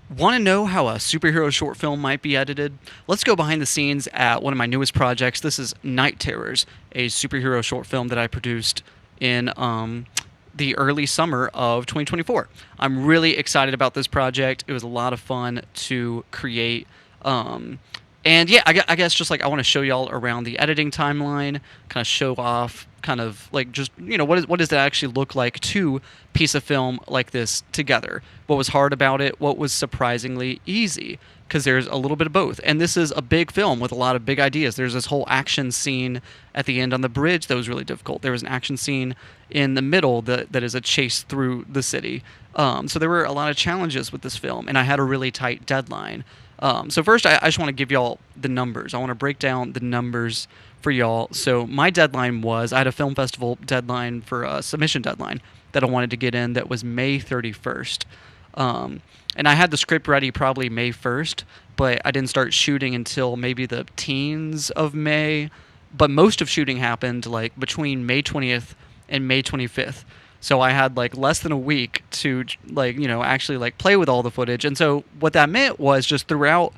Want to know how a superhero short film might be edited? Let's go behind the scenes at one of my newest projects. This is Night Terrors, a superhero short film that I produced in the early summer of 2024. I'm really excited about this project. It was a lot of fun to create. And yeah, I guess just like I want to show y'all around the editing timeline, kind of show off, kind of like just what does that actually look like to piece a film like this together? What was hard about it? What was surprisingly easy? Because there's a little bit of both, and this is a big film with a lot of big ideas. There's this whole action scene at the end on the bridge that was really difficult. There was an action scene in the middle that is a chase through the city. So there were a lot of challenges with this film, and I had a really tight deadline. So first, I just want to give y'all the numbers. I want to break down the numbers for y'all. So my deadline was I had a film festival deadline for a submission deadline that I wanted to get in that was May 31st. And I had the script ready probably May 1st, but I didn't start shooting until maybe the teens of May. But most of shooting happened like between May 20th and May 25th. So I had like less than a week to like actually like play with all the footage. And so what that meant was just throughout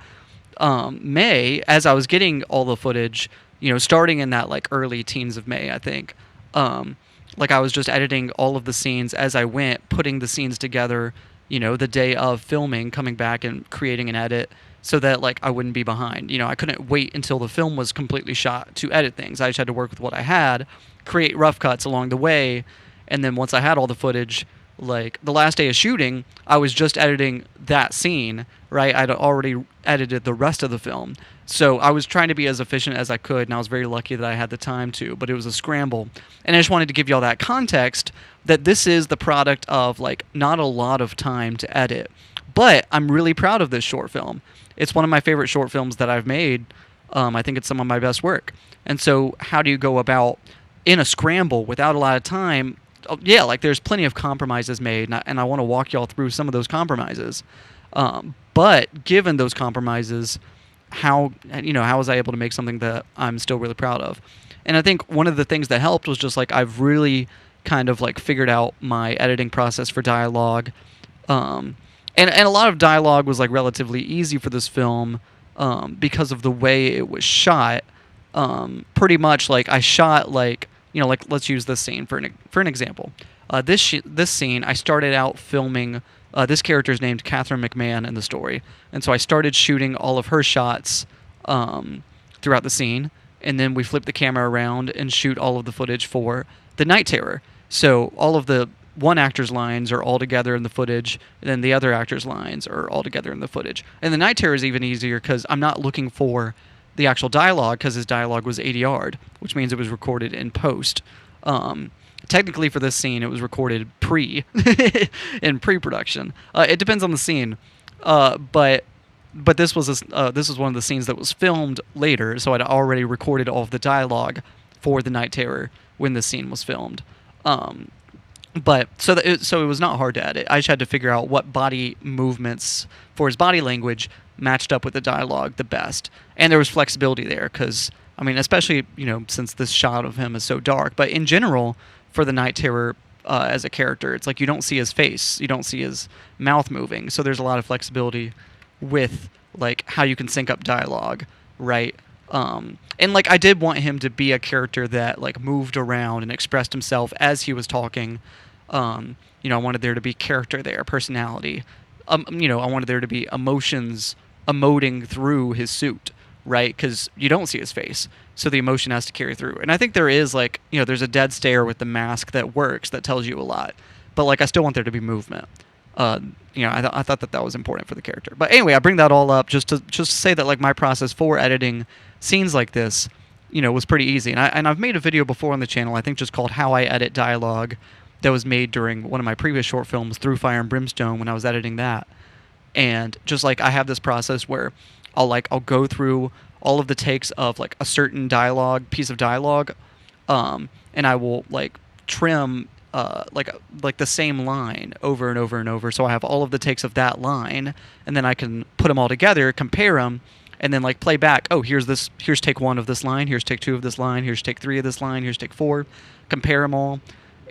May, as I was getting all the footage, starting in that like early teens of May, I think, like I was just editing all of the scenes as I went, putting the scenes together, the day of filming, coming back and creating an edit so that like I wouldn't be behind. I couldn't wait until the film was completely shot to edit things. I just had to work with what I had, create rough cuts along the way, and then once I had all the footage, like the last day of shooting, I was just editing that scene, right? I'd already edited the rest of the film. So I was trying to be as efficient as I could, and I was very lucky that I had the time to, but it was a scramble. And I just wanted to give you all that context that this is the product of like not a lot of time to edit. But I'm really proud of this short film. It's one of my favorite short films that I've made. I think it's some of my best work. And so how do you go about in a scramble without a lot of time? Yeah, like there's plenty of compromises made, and I want to walk y'all through some of those compromises. But given those compromises, how was I able to make something that I'm still really proud of? And I think one of the things that helped was just like I've really kind of like figured out my editing process for dialogue, and a lot of dialogue was like relatively easy for this film because of the way it was shot. Pretty much like I shot like like let's use this scene for an example. This scene, I started out filming. This character is named Catherine McMahon in the story, and so I started shooting all of her shots throughout the scene, and then we flip the camera around and shoot all of the footage for the Night Terror. So all of the one actor's lines are all together in the footage, and then the other actor's lines are all together in the footage. And the Night Terror is even easier because I'm not looking for the actual dialogue because his dialogue was ADR'd, which means it was recorded in post. Technically, for this scene, it was recorded in pre-production. It depends on the scene, but this was one of the scenes that was filmed later, so I'd already recorded all of the dialogue for the Night Terror when the scene was filmed. But so it was not hard to edit. I just had to figure out what body movements for his body language matched up with the dialogue the best, and there was flexibility there because I mean, especially since this shot of him is so dark. But in general, for the Night Terror as a character, it's like you don't see his face, you don't see his mouth moving, so there's a lot of flexibility with like how you can sync up dialogue, right? And like I did want him to be a character that like moved around and expressed himself as he was talking. I wanted there to be character there, personality. I wanted there to be emotions emoting through his suit, right? Because you don't see his face, so the emotion has to carry through. And I think there is like there's a dead stare with the mask that works, that tells you a lot. But like I still want there to be movement. I thought that was important for the character. But anyway, I bring that all up just to say that like my process for editing scenes like this, was pretty easy. And I've made a video before on the channel, I think just called How I Edit Dialogue, that was made during one of my previous short films, Through Fire and Brimstone, when I was editing that. And just like I have this process where I'll go through all of the takes of like a certain piece of dialogue, and I will like trim like the same line over and over and over. So I have all of the takes of that line, and then I can put them all together, compare them, and then like play back. Oh, here's take 1 of this line. Here's take 2 of this line. Here's take 3 of this line. Here's take 4. Compare them all,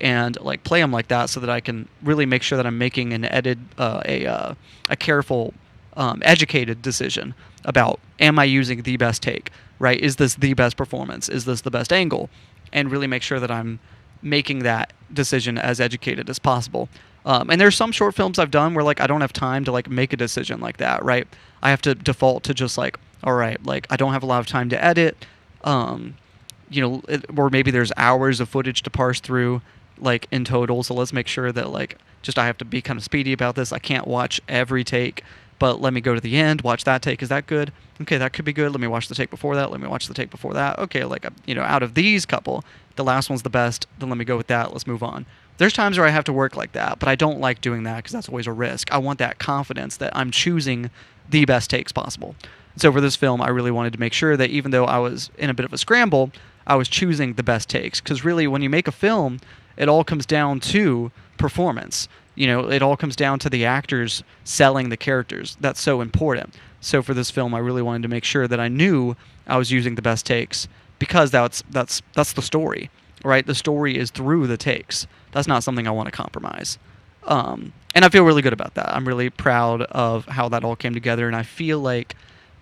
and play them like that, so that I can really make sure that I'm making a careful educated decision about, am I using the best take, right? Is this the best performance? Is this the best angle? And really make sure that I'm making that decision as educated as possible. And there's some short films I've done where like I don't have time to like make a decision like that, right? I have to default to just like, all right, like I don't have a lot of time to edit, or maybe there's hours of footage to parse through, like in total. So let's make sure that like just I have to be kind of speedy about this. I can't watch every take, but let me go to the end, watch that take. Is that good? Okay, that could be good. Let me watch the take before that. Let me watch the take before that. Okay, like out of these couple, the last one's the best. Then let me go with that. Let's move on. There's times where I have to work like that, but I don't like doing that because that's always a risk. I want that confidence that I'm choosing the best takes possible. So for this film, I really wanted to make sure that even though I was in a bit of a scramble, I was choosing the best takes. Because really, when you make a film, it all comes down to performance. It all comes down to the actors selling the characters. That's so important. So for this film, I really wanted to make sure that I knew I was using the best takes because that's the story, right? The story is through the takes. That's not something I want to compromise. And I feel really good about that. I'm really proud of how that all came together, and I feel like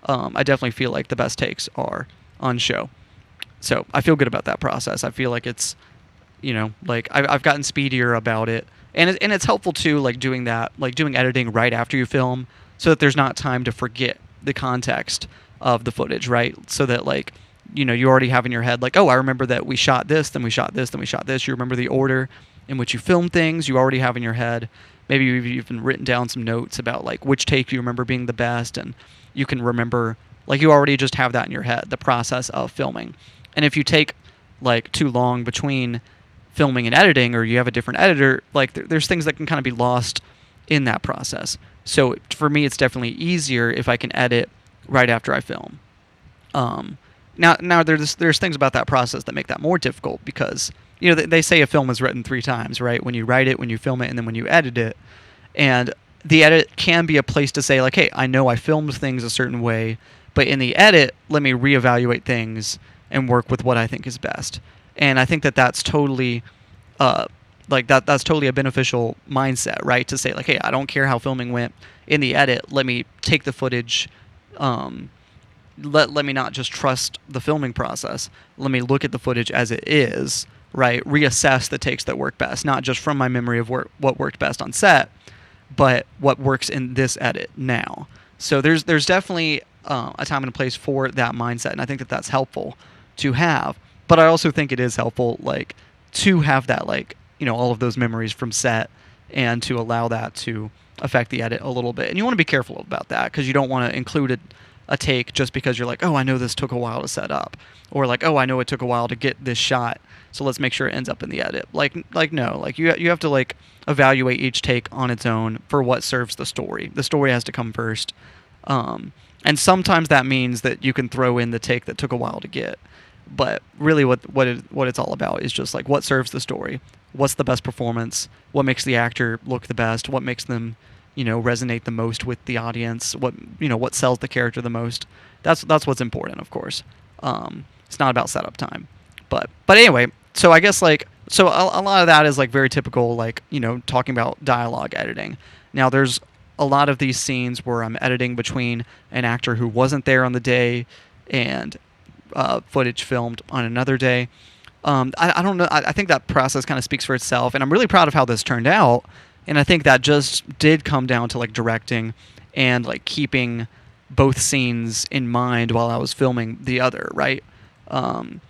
I definitely feel like the best takes are on show. So I feel good about that process. I feel like it's, like I've gotten speedier about it, and it's helpful too, like doing that, like doing editing right after you film, so that there's not time to forget the context of the footage, right? So that like, you already have in your head like, oh, I remember that we shot this, then we shot this, then we shot this. You remember the order in which you film things. You already have in your head. Maybe you've even written down some notes about like which take you remember being the best, and you can remember, like you already just have that in your head, the process of filming. And if you take like too long between filming and editing, or you have a different editor, like there's things that can kind of be lost in that process. So for me, it's definitely easier if I can edit right after I film. Now there's things about that process that make that more difficult because they say a film is written 3 times, right? When you write it, when you film it, and then when you edit it. And the edit can be a place to say like, hey, I know I filmed things a certain way, but in the edit, let me reevaluate things and work with what I think is best. And I think that that's totally that's totally a beneficial mindset, right? To say like, hey, I don't care how filming went in the edit. Let me take the footage. Let me not just trust the filming process. Let me look at the footage as it is, right? Reassess the takes that work best, not just from my memory of what worked best on set, but what works in this edit now. So there's definitely a time and a place for that mindset, and I think that that's helpful to have. But I also think it is helpful, like, to have that, like, all of those memories from set, and to allow that to affect the edit a little bit. And you want to be careful about that because you don't want to include a take just because you're like, oh, I know this took a while to set up, or like, oh, I know it took a while to get this shot, so let's make sure it ends up in the edit. Like no, like you have to like evaluate each take on its own for what serves the story. The story has to come first, and sometimes that means that you can throw in the take that took a while to get. But really, what it's all about is just like what serves the story, what's the best performance, what makes the actor look the best, what makes them resonate the most with the audience, what sells the character the most. That's what's important, of course. It's not about setup time, but anyway. So I guess like a lot of that is like very typical, like talking about dialogue editing. Now there's a lot of these scenes where I'm editing between an actor who wasn't there on the day and footage filmed on another day. I don't know. I think that process kind of speaks for itself, and I'm really proud of how this turned out. And I think that just did come down to like directing and like keeping both scenes in mind while I was filming the other, right? This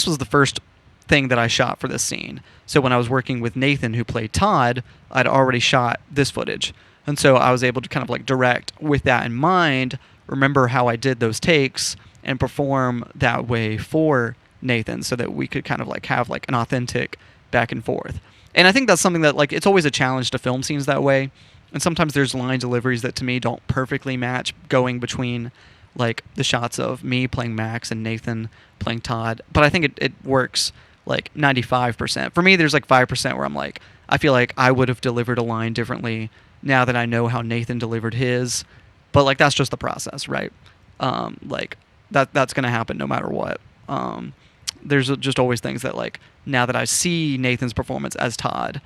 was the first thing that I shot for this scene. So when I was working with Nathan, who played Todd, I'd already shot this footage. And so I was able to kind of like direct with that in mind, remember how I did those takes, and perform that way for Nathan so that we could kind of like have like an authentic back and forth. And I think that's something that like it's always a challenge to film scenes that way. And sometimes there's line deliveries that to me don't perfectly match going between like the shots of me playing Max and Nathan playing Todd. But I think it works like 95%. For me, there's like 5% where I'm like, I feel like I would have delivered a line differently now that I know how Nathan delivered his. But like that's just the process, right? Like that's gonna happen no matter what. There's just always things that like now that I see Nathan's performance as Todd,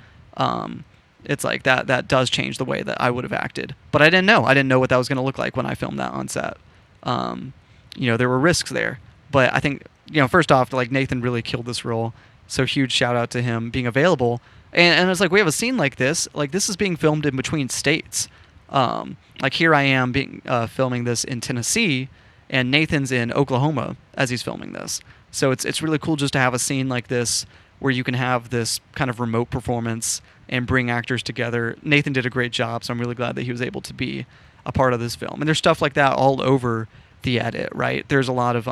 it's like that does change the way that I would have acted. But I didn't know what that was going to look like when I filmed that on set. Um, there were risks there, but I think first off, like Nathan really killed this role. So huge shout out to him being available. And it's like we have a scene like this. Like this is being filmed in between states. Like here I am being filming this in Tennessee, and Nathan's in Oklahoma as he's filming this. So it's really cool just to have a scene like this where you can have this kind of remote performance and bring actors together. Nathan did a great job, so I'm really glad that he was able to be a part of this film. And there's stuff like that all over the edit, right? There's a lot of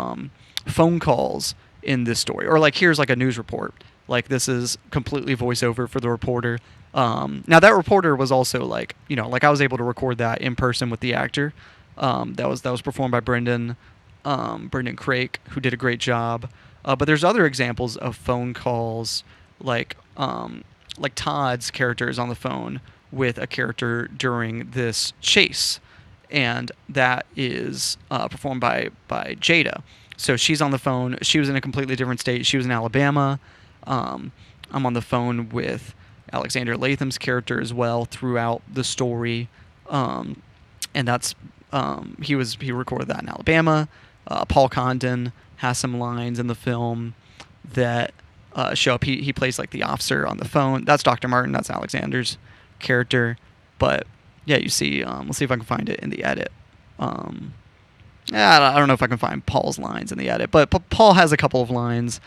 phone calls in this story, or like here's like a news report. Like this is completely voiceover for the reporter. Now that reporter was also like I was able to record that in person with the actor. That was performed by Brendan Craik, who did a great job. But there's other examples of phone calls, like Todd's character is on the phone with a character during this chase, and that is performed by Jada. So she's on the phone. She was in a completely different state. She was in Alabama. I'm on the phone with Alexander Latham's character as well throughout the story, and that's he recorded that in Alabama. Paul Condon has some lines in the film that show up. He plays like the officer on the phone. That's Dr. Martin. That's Alexander's character. But yeah, you see. Let's see if I can find it in the edit. I don't know if I can find Paul's lines in the edit, but Paul has a couple of lines,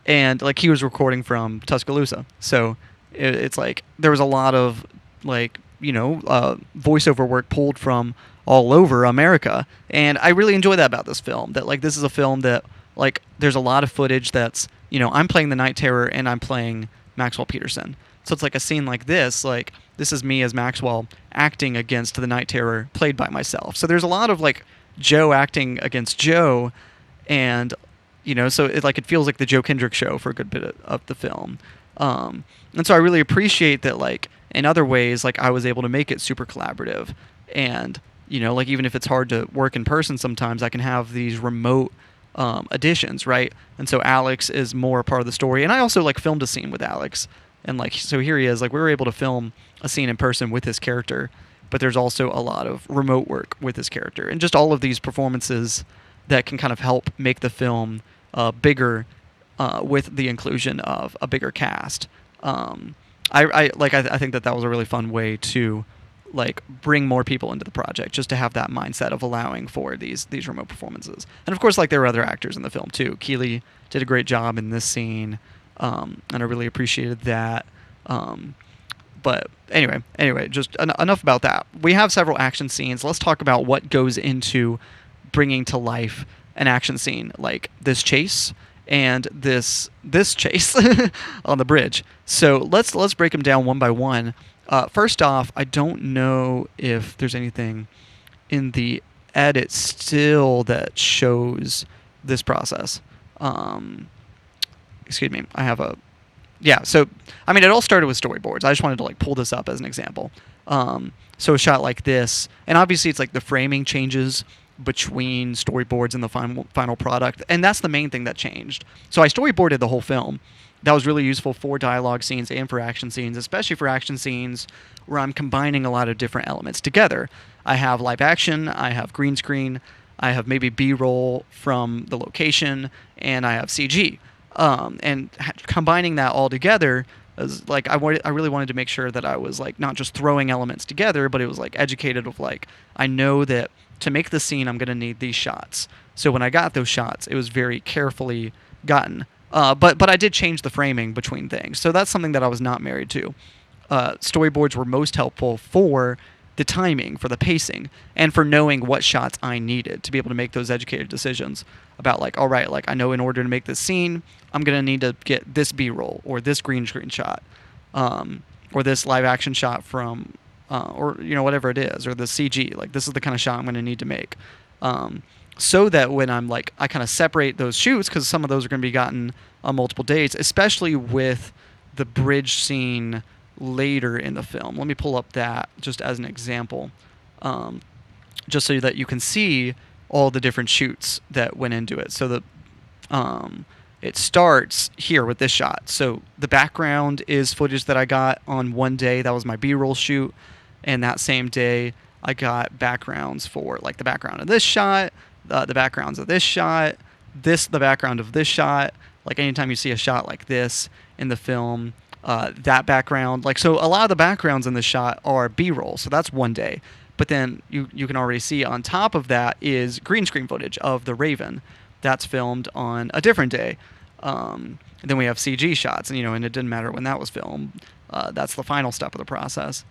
and like he was recording from Tuscaloosa, so it's like there was a lot of like voiceover work pulled from all over America, and I really enjoy that about this film. That like this is a film that like there's a lot of footage that's I'm playing the Night Terror and I'm playing Maxwell Peterson, so it's like a scene like this this is me as Maxwell acting against the Night Terror played by myself. So there's a lot of like Joe acting against Joe, and so it feels like the Joe Kendrick show for a good bit of the film. And so I really appreciate that, like, in other ways, like, I was able to make it super collaborative. And, like, even if it's hard to work in person sometimes, I can have these remote additions, right? And so Alex is more a part of the story. And I also, like, filmed a scene with Alex. And, like, so here he is. Like, we were able to film a scene in person with his character. But there's also a lot of remote work with his character. And just all of these performances that can kind of help make the film bigger with the inclusion of a bigger cast. I think that was a really fun way to like bring more people into the project, just to have that mindset of allowing for these remote performances. And of course, like there were other actors in the film too. Keely did a great job in this scene, and I really appreciated that. But anyway, just enough about that. We have several action scenes. Let's talk about what goes into bringing to life an action scene like this chase and this chase on the bridge. So let's break them down one by one. First off, I don't know if there's anything in the edit still that shows this process. Excuse me. I have a... Yeah, so, I mean, it all started with storyboards. I just wanted to, like, pull this up as an example. So a shot like this, and obviously it's like the framing changes between storyboards and the final product, and that's the main thing that changed. So I storyboarded the whole film. That was really useful for dialogue scenes and for action scenes, especially for action scenes where I'm combining a lot of different elements together. I have live action, I have green screen, I have maybe B-roll from the location, and I have CG. And combining that all together is like I really wanted to make sure that I was like not just throwing elements together, but it was like educated of like I know that to make the scene I'm going to need these shots. So when I got those shots, it was very carefully gotten. But I did change the framing between things. So that's something that I was not married to. Storyboards were most helpful for the timing, for the pacing, and for knowing what shots I needed to be able to make those educated decisions about like, all right, like I know in order to make this scene, I'm going to need to get this B-roll or this green screen shot, or this live action shot from, or whatever it is, or the CG. Like this is the kind of shot I'm going to need to make. So that when I'm like, I kind of separate those shoots because some of those are going to be gotten on multiple dates, especially with the bridge scene later in the film. Let me pull up that just as an example, just so that you can see all the different shoots that went into it. So it starts here with this shot. So the background is footage that I got on one day. That was my B-roll shoot. And that same day, I got backgrounds for like the background of this shot, the backgrounds of this shot, the background of this shot. Like anytime you see a shot like this in the film, that background, like, so a lot of the backgrounds in the shot are B-roll. So that's one day. But then you can already see on top of that is green screen footage of the Raven. That's filmed on a different day. Then we have CG shots, and and it didn't matter when that was filmed. That's the final step of the process.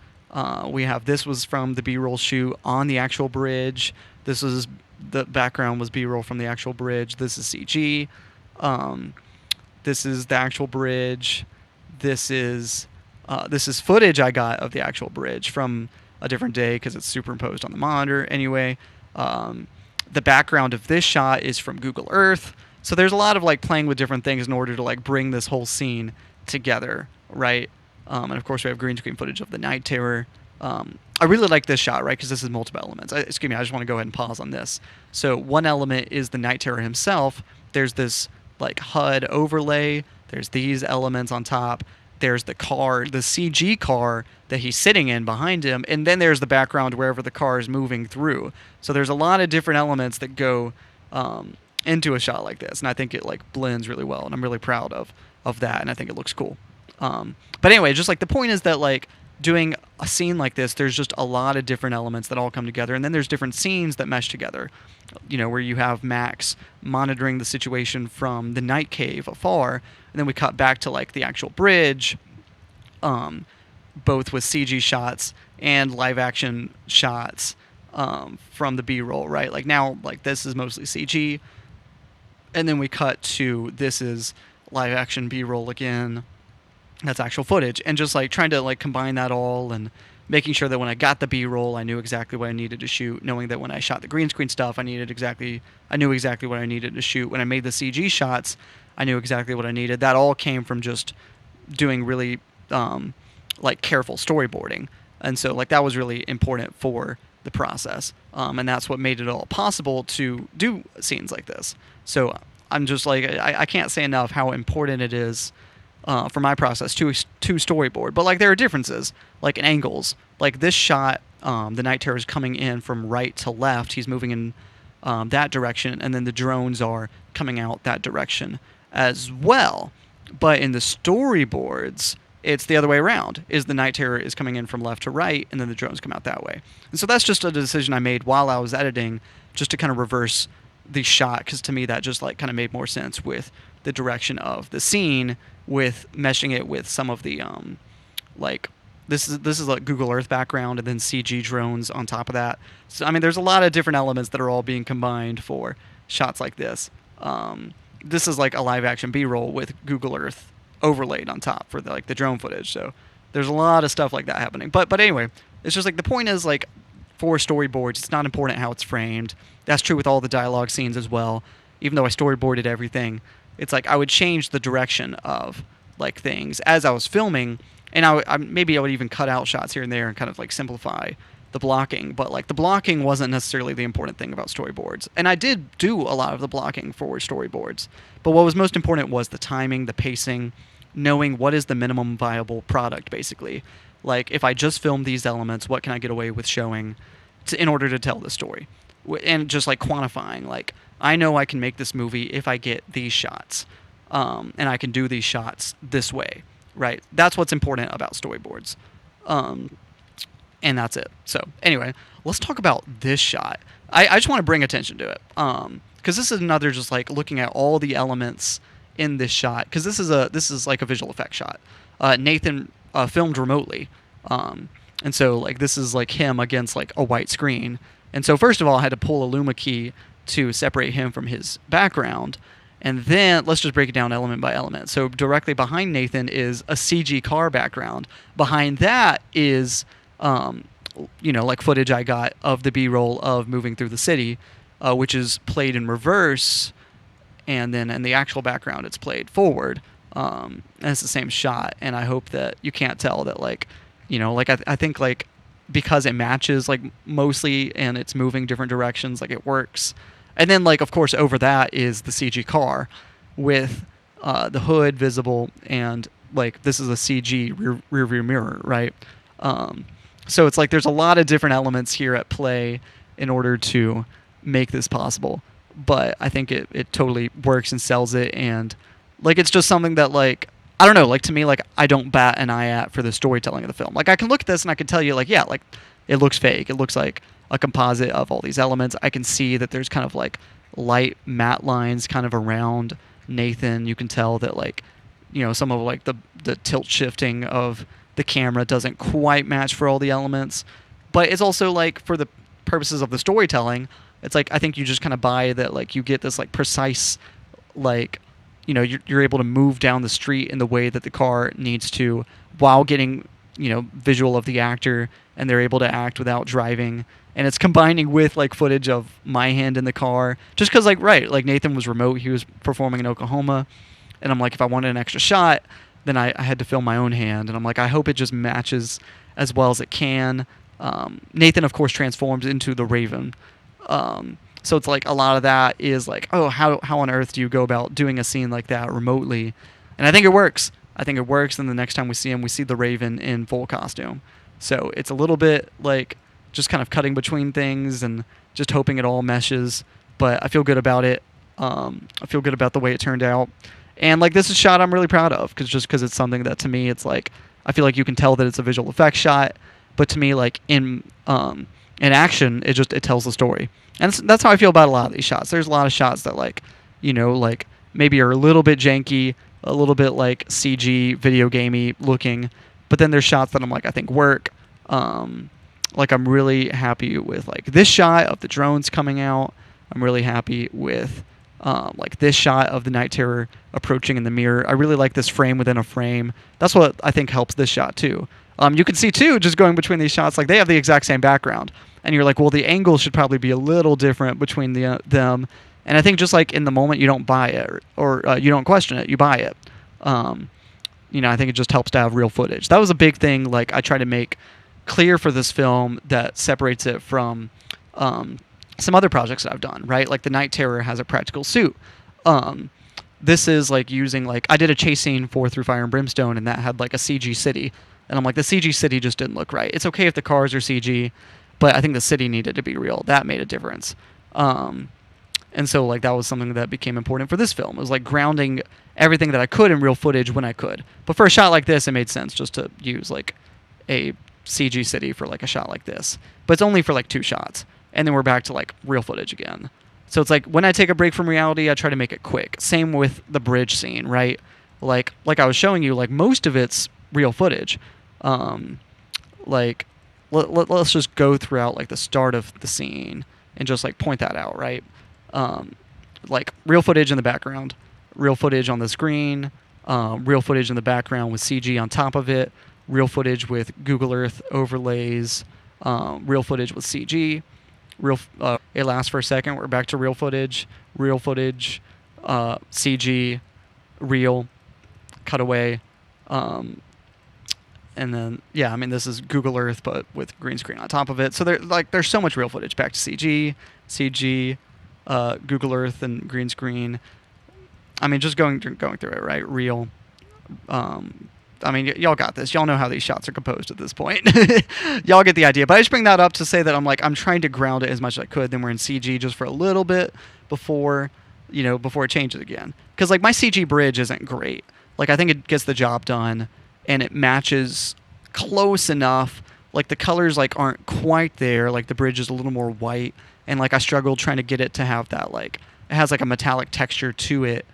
We have this was from the B-roll shoot on the actual bridge. This was the background was B-roll from the actual bridge. This is CG. This is the actual bridge. This is footage I got of the actual bridge from a different day because it's superimposed on the monitor. Anyway, the background of this shot is from Google Earth. So there's a lot of like playing with different things in order to like bring this whole scene together, right? And of course we have green screen footage of the Night Terror. I really like this shot, right? Because this is multiple elements. Excuse me, I just want to go ahead and pause on this. So one element is the Night Terror himself. There's this like HUD overlay. There's these elements on top. There's the car, the CG car that he's sitting in behind him, and then there's the background wherever the car is moving through. So there's a lot of different elements that go into a shot like this, and I think it like blends really well, and I'm really proud of that, and I think it looks cool. But anyway, just like the point is that like doing a scene like this, there's just a lot of different elements that all come together, and then there's different scenes that mesh together. Where you have Max monitoring the situation from the night cave afar, and then we cut back to like the actual bridge, both with CG shots and live action shots from the B-roll, right? Like now, like this is mostly CG, and then we cut to this is live action B-roll again. That's actual footage, and just like trying to like combine that all and making sure that when I got the B-roll, I knew exactly what I needed to shoot, knowing that when I shot the green screen stuff, I knew exactly what I needed to shoot. When I made the CG shots, I knew exactly what I needed. That all came from just doing really like careful storyboarding, and so like that was really important for the process, and that's what made it all possible to do scenes like this. So I'm just like I can't say enough how important it is for my process to storyboard. But like there are differences, like in angles. Like this shot, the Night Terror is coming in from right to left. He's moving in that direction, and then the drones are coming out that direction as well. But in the storyboards, it's the other way around. Is the Night Terror is coming in from left to right, and then the drones come out that way. And so that's just a decision I made while I was editing, just to kind of reverse the shot, because to me that just like kind of made more sense with the direction of the scene, with meshing it with some of the like this is like Google Earth background and then CG drones on top of that. So I mean there's a lot of different elements that are all being combined for shots like this. This is like a live action B-roll with Google Earth overlaid on top for the drone footage. So there's a lot of stuff like that happening. But anyway, it's just like the point is like for storyboards, it's not important how it's framed. That's true with all the dialogue scenes as well. Even though I storyboarded everything, it's like I would change the direction of like things as I was filming, and maybe I would even cut out shots here and there and kind of like simplify the blocking. But like the blocking wasn't necessarily the important thing about storyboards, and I did do a lot of the blocking for storyboards. But what was most important was the timing, the pacing, knowing what is the minimum viable product, basically. Like if I just filmed these elements, what can I get away with showing in order to tell the story, and just like quantifying like, I know I can make this movie if I get these shots, and I can do these shots this way, right? That's what's important about storyboards, and that's it. So anyway, let's talk about this shot. I just want to bring attention to it, because this is another just like looking at all the elements in this shot, because this is like a visual effect shot. Nathan filmed remotely, and so like this is like him against like a white screen, and so first of all I had to pull a Luma key to separate him from his background. And then let's just break it down element by element. So directly behind Nathan is a CG car background. Behind that is, like footage I got of the B-roll of moving through the city, which is played in reverse. And then in the actual background, it's played forward. And it's the same shot. And I hope that you can't tell that I think like because it matches like mostly and it's moving different directions, like it works. And then, like, of course, over that is the CG car with the hood visible, and like this is a CG rear view mirror, right? Um, so it's like there's a lot of different elements here at play in order to make this possible. But I think it totally works and sells it, and like it's just something that like I don't know, like to me like I don't bat an eye at for the storytelling of the film. Like I can look at this and I can tell you like yeah, like it looks fake. It looks like a composite of all these elements. I can see that there's kind of like light matte lines kind of around Nathan. You can tell that like some of like the tilt shifting of the camera doesn't quite match for all the elements, but it's also like for the purposes of the storytelling, it's like I think you just kind of buy that like you get this like precise like you're able to move down the street in the way that the car needs to while getting visual of the actor, and they're able to act without driving, and it's combining with like footage of my hand in the car just because like Nathan was remote, he was performing in Oklahoma, and I'm like if I wanted an extra shot then I had to film my own hand, and I'm like I hope it just matches as well as it can. Nathan of course transforms into the Raven, so it's like a lot of that is like, oh, how on earth do you go about doing a scene like that remotely? And I think it works. And the next time we see him, we see the Raven in full costume. So it's a little bit like just kind of cutting between things and just hoping it all meshes. But I feel good about it. I feel good about the way it turned out. And like this is a shot I'm really proud of because it's something that to me it's like I feel like you can tell that it's a visual effects shot, but to me like in action it tells the story. And that's how I feel about a lot of these shots. There's a lot of shots that like like maybe are a little bit janky, a little bit like CG video gamey looking, but then there's shots that I'm like I think work. Like I'm really happy with like this shot of the drones coming out. I'm really happy with like this shot of the Night Terror approaching in the mirror. I really like this frame within a frame. That's what I think helps this shot too. You can see too, just going between these shots, like they have the exact same background, and you're like, well, the angle should probably be a little different between them. And I think just like in the moment, you don't buy it or you don't question it, you buy it. I think it just helps to have real footage. That was a big thing. Like I try to make clear for this film that separates it from some other projects that I've done, right? Like the Night Terror has a practical suit. This is like using like I did a chase scene for Through Fire and Brimstone, and that had like a CG city, and I'm like the CG city just didn't look right. It's okay if the cars are CG, but I think the city needed to be real. That made a difference. And so like that was something that became important for this film. It was like grounding everything that I could in real footage when I could. But for a shot like this, it made sense just to use like a CG city for like a shot like this. But it's only for like 2 shots, and then we're back to like real footage again. So it's like when I take a break from reality, I try to make it quick. Same with the bridge scene, right? Like I was showing you, like most of it's real footage. Like let's just go throughout like the start of the scene and just like point that out, right? Like real footage in the background, real footage on the screen, real footage in the background with CG on top of it, real footage with Google Earth overlays, real footage with CG, it lasts for a second, we're back to real footage, CG, real, cutaway, and then yeah, I mean this is Google Earth but with green screen on top of it. So there's so much real footage. Back to CG, Google Earth and green screen. I mean just going through it, right? Real. I mean, y'all got this. Y'all know how these shots are composed at this point. Y'all get the idea. But I just bring that up to say that I'm trying to ground it as much as I could. Then we're in CG just for a little bit before it changes again. Because like my CG bridge isn't great. Like I think it gets the job done, and it matches close enough. Like the colors like aren't quite there. Like the bridge is a little more white, and like I struggled trying to get it to have that like it has like a metallic texture to it.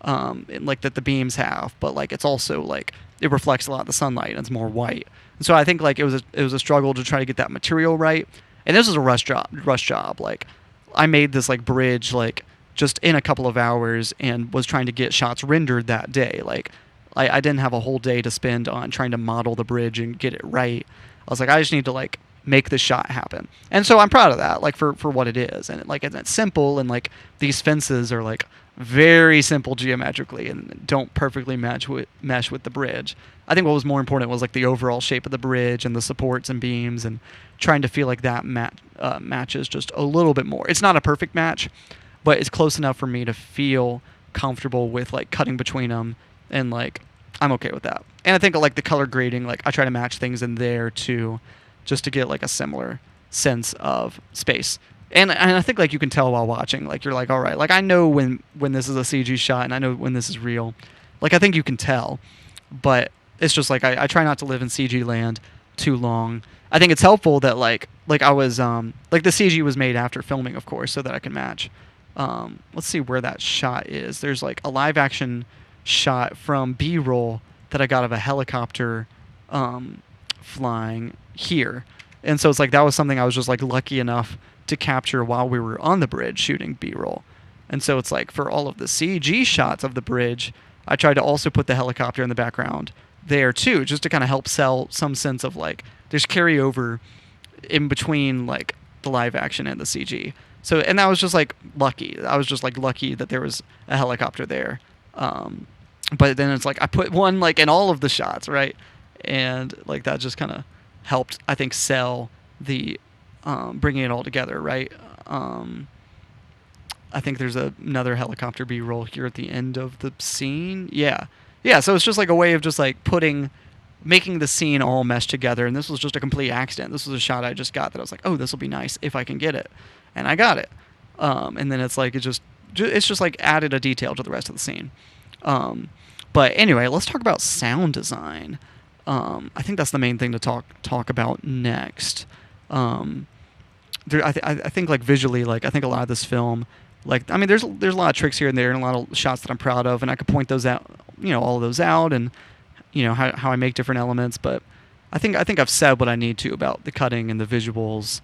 Like that the beams have, but like it's also like it reflects a lot of the sunlight and it's more white. And so I think like it was a struggle to try to get that material right. And this was a rush job. Like I made this like bridge like just in a couple of hours and was trying to get shots rendered that day. Like I didn't have a whole day to spend on trying to model the bridge and get it right. I was like, I just need to like make this shot happen. And so I'm proud of that, like for what it is. And like it's simple, and like these fences are like very simple geometrically and don't perfectly mesh with the bridge. I think what was more important was like the overall shape of the bridge and the supports and beams, and trying to feel like that matches just a little bit more. It's not a perfect match, but it's close enough for me to feel comfortable with like cutting between them, and like I'm okay with that. And I think like the color grading, like I try to match things in there too, just to get like a similar sense of space. And I think like you can tell while watching, like you're like, all right, like I know when this is a CG shot and I know when this is real. Like I think you can tell, but it's just like I try not to live in CG land too long. I think it's helpful that like I was like the CG was made after filming, of course, so that I can match. Let's see where that shot is. There's like a live action shot from B-roll that I got of a helicopter flying here. And so it's like that was something I was just like lucky enough to capture while we were on the bridge shooting B-roll. And so it's like for all of the CG shots of the bridge, I tried to also put the helicopter in the background there too, just to kind of help sell some sense of like there's carryover in between like the live action and the CG. So, and that was just like lucky. I was just like lucky that there was a helicopter there. But then it's like I put one like in all of the shots, right? And like that just kind of helped, I think, sell the bringing it all together, right? I think there's another helicopter B-roll here at the end of the scene. Yeah. So it's just like a way of just like making the scene all mesh together. And this was just a complete accident. This was a shot I just got that I was like, oh, this will be nice if I can get it, and I got it. And then it's like it's just like added a detail to the rest of the scene. But anyway, let's talk about sound design. I think that's the main thing to talk about next. I think like visually, like I think a lot of this film, like I mean, there's a lot of tricks here and there, and a lot of shots that I'm proud of, and I could point those out, all of those out, and how I make different elements. But I think I've said what I need to about the cutting and the visuals.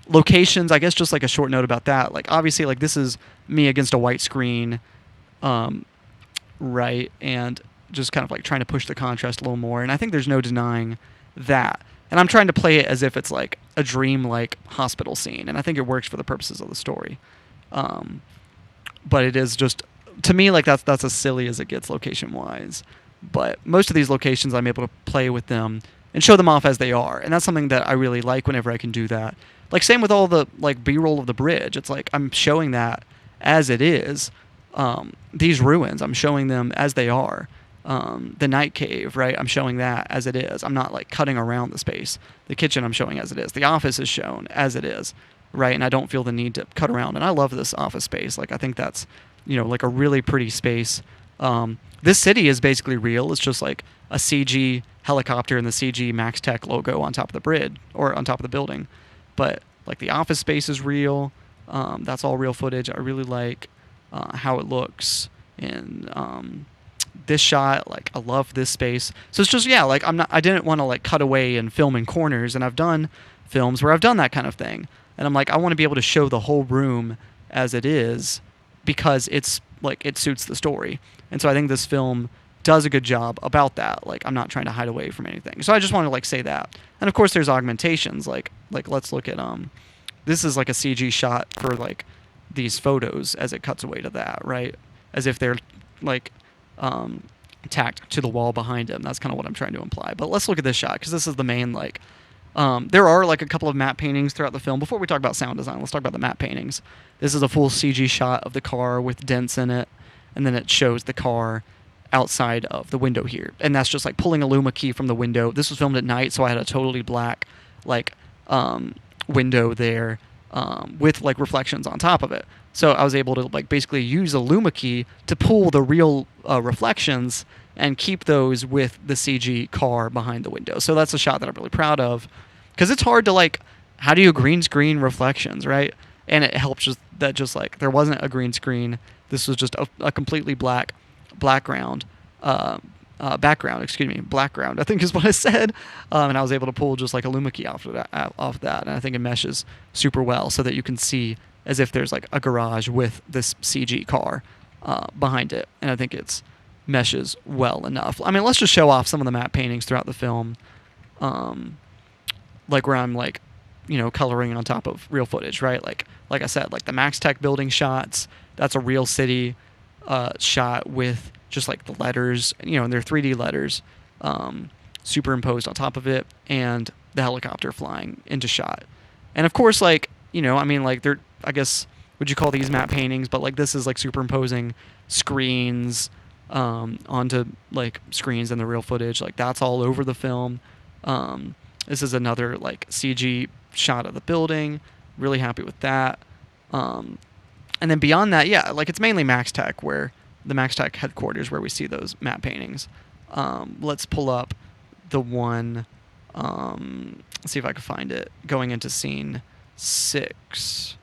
Locations, I guess, just like a short note about that. Like obviously, like this is me against a white screen, right, and just kind of like trying to push the contrast a little more. And I think there's no denying that. And I'm trying to play it as if it's like a dream-like hospital scene, and I think it works for the purposes of the story. But it is just, to me, like that's as silly as it gets location-wise. But most of these locations, I'm able to play with them and show them off as they are, and that's something that I really like whenever I can do that. Like same with all the like B-roll of the bridge. It's like I'm showing that as it is. These ruins, I'm showing them as they are. The night cave, right? I'm showing that as it is. I'm not like cutting around the space. The kitchen I'm showing as it is. The office is shown as it is, right? And I don't feel the need to cut around. And I love this office space. Like I think that's, like a really pretty space. This city is basically real. It's just like a CG helicopter and the CG Max Tech logo on top of the bridge or on top of the building. But like the office space is real. That's all real footage. I really like how it looks in this shot. Like I love this space. So it's just, like I didn't want to like cut away and film in corners, and I've done films where I've done that kind of thing. And I'm like, I want to be able to show the whole room as it is because it's like it suits the story. And so I think this film does a good job about that. Like I'm not trying to hide away from anything. So I just want to like say that. And of course there's augmentations. Like let's look at this is like a CG shot for like these photos as it cuts away to that, right? As if they're like tacked to the wall behind him. That's kind of what I'm trying to imply. But let's look at this shot because this is the main like there are like a couple of matte paintings throughout the film. Before we talk about sound design, let's talk about the matte paintings. This is a full CG shot of the car with dents in it, and then it shows the car outside of the window here. And that's just like pulling a Luma key from the window. This was filmed at night, so I had a totally black like window there with like reflections on top of it. So I was able to like basically use a Luma key to pull the real reflections and keep those with the CG car behind the window. So that's a shot that I'm really proud of because it's hard to like, how do you green screen reflections, right? And it helps just that just like there wasn't a green screen. This was just a completely background, I think is what I said. And I was able to pull just like a Luma key off that. And I think it meshes super well so that you can see as if there's like a garage with this CG car behind it. And I think it's meshes well enough. I mean, let's just show off some of the matte paintings throughout the film. Like where I'm like, coloring on top of real footage, right? Like I said, like the Max Tech building shots, that's a real city shot with just like the letters, and they're 3D letters superimposed on top of it, and the helicopter flying into shot. And of course, like, I mean, like I guess would you call these matte paintings, but like this is like superimposing screens onto like screens in the real footage. Like that's all over the film. This is another like CG shot of the building. Really happy with that. And then beyond that, yeah, like it's mainly MaxTech, where the MaxTech headquarters where we see those matte paintings. Let's pull up the one. Let's see if I can find it. Going into scene 6.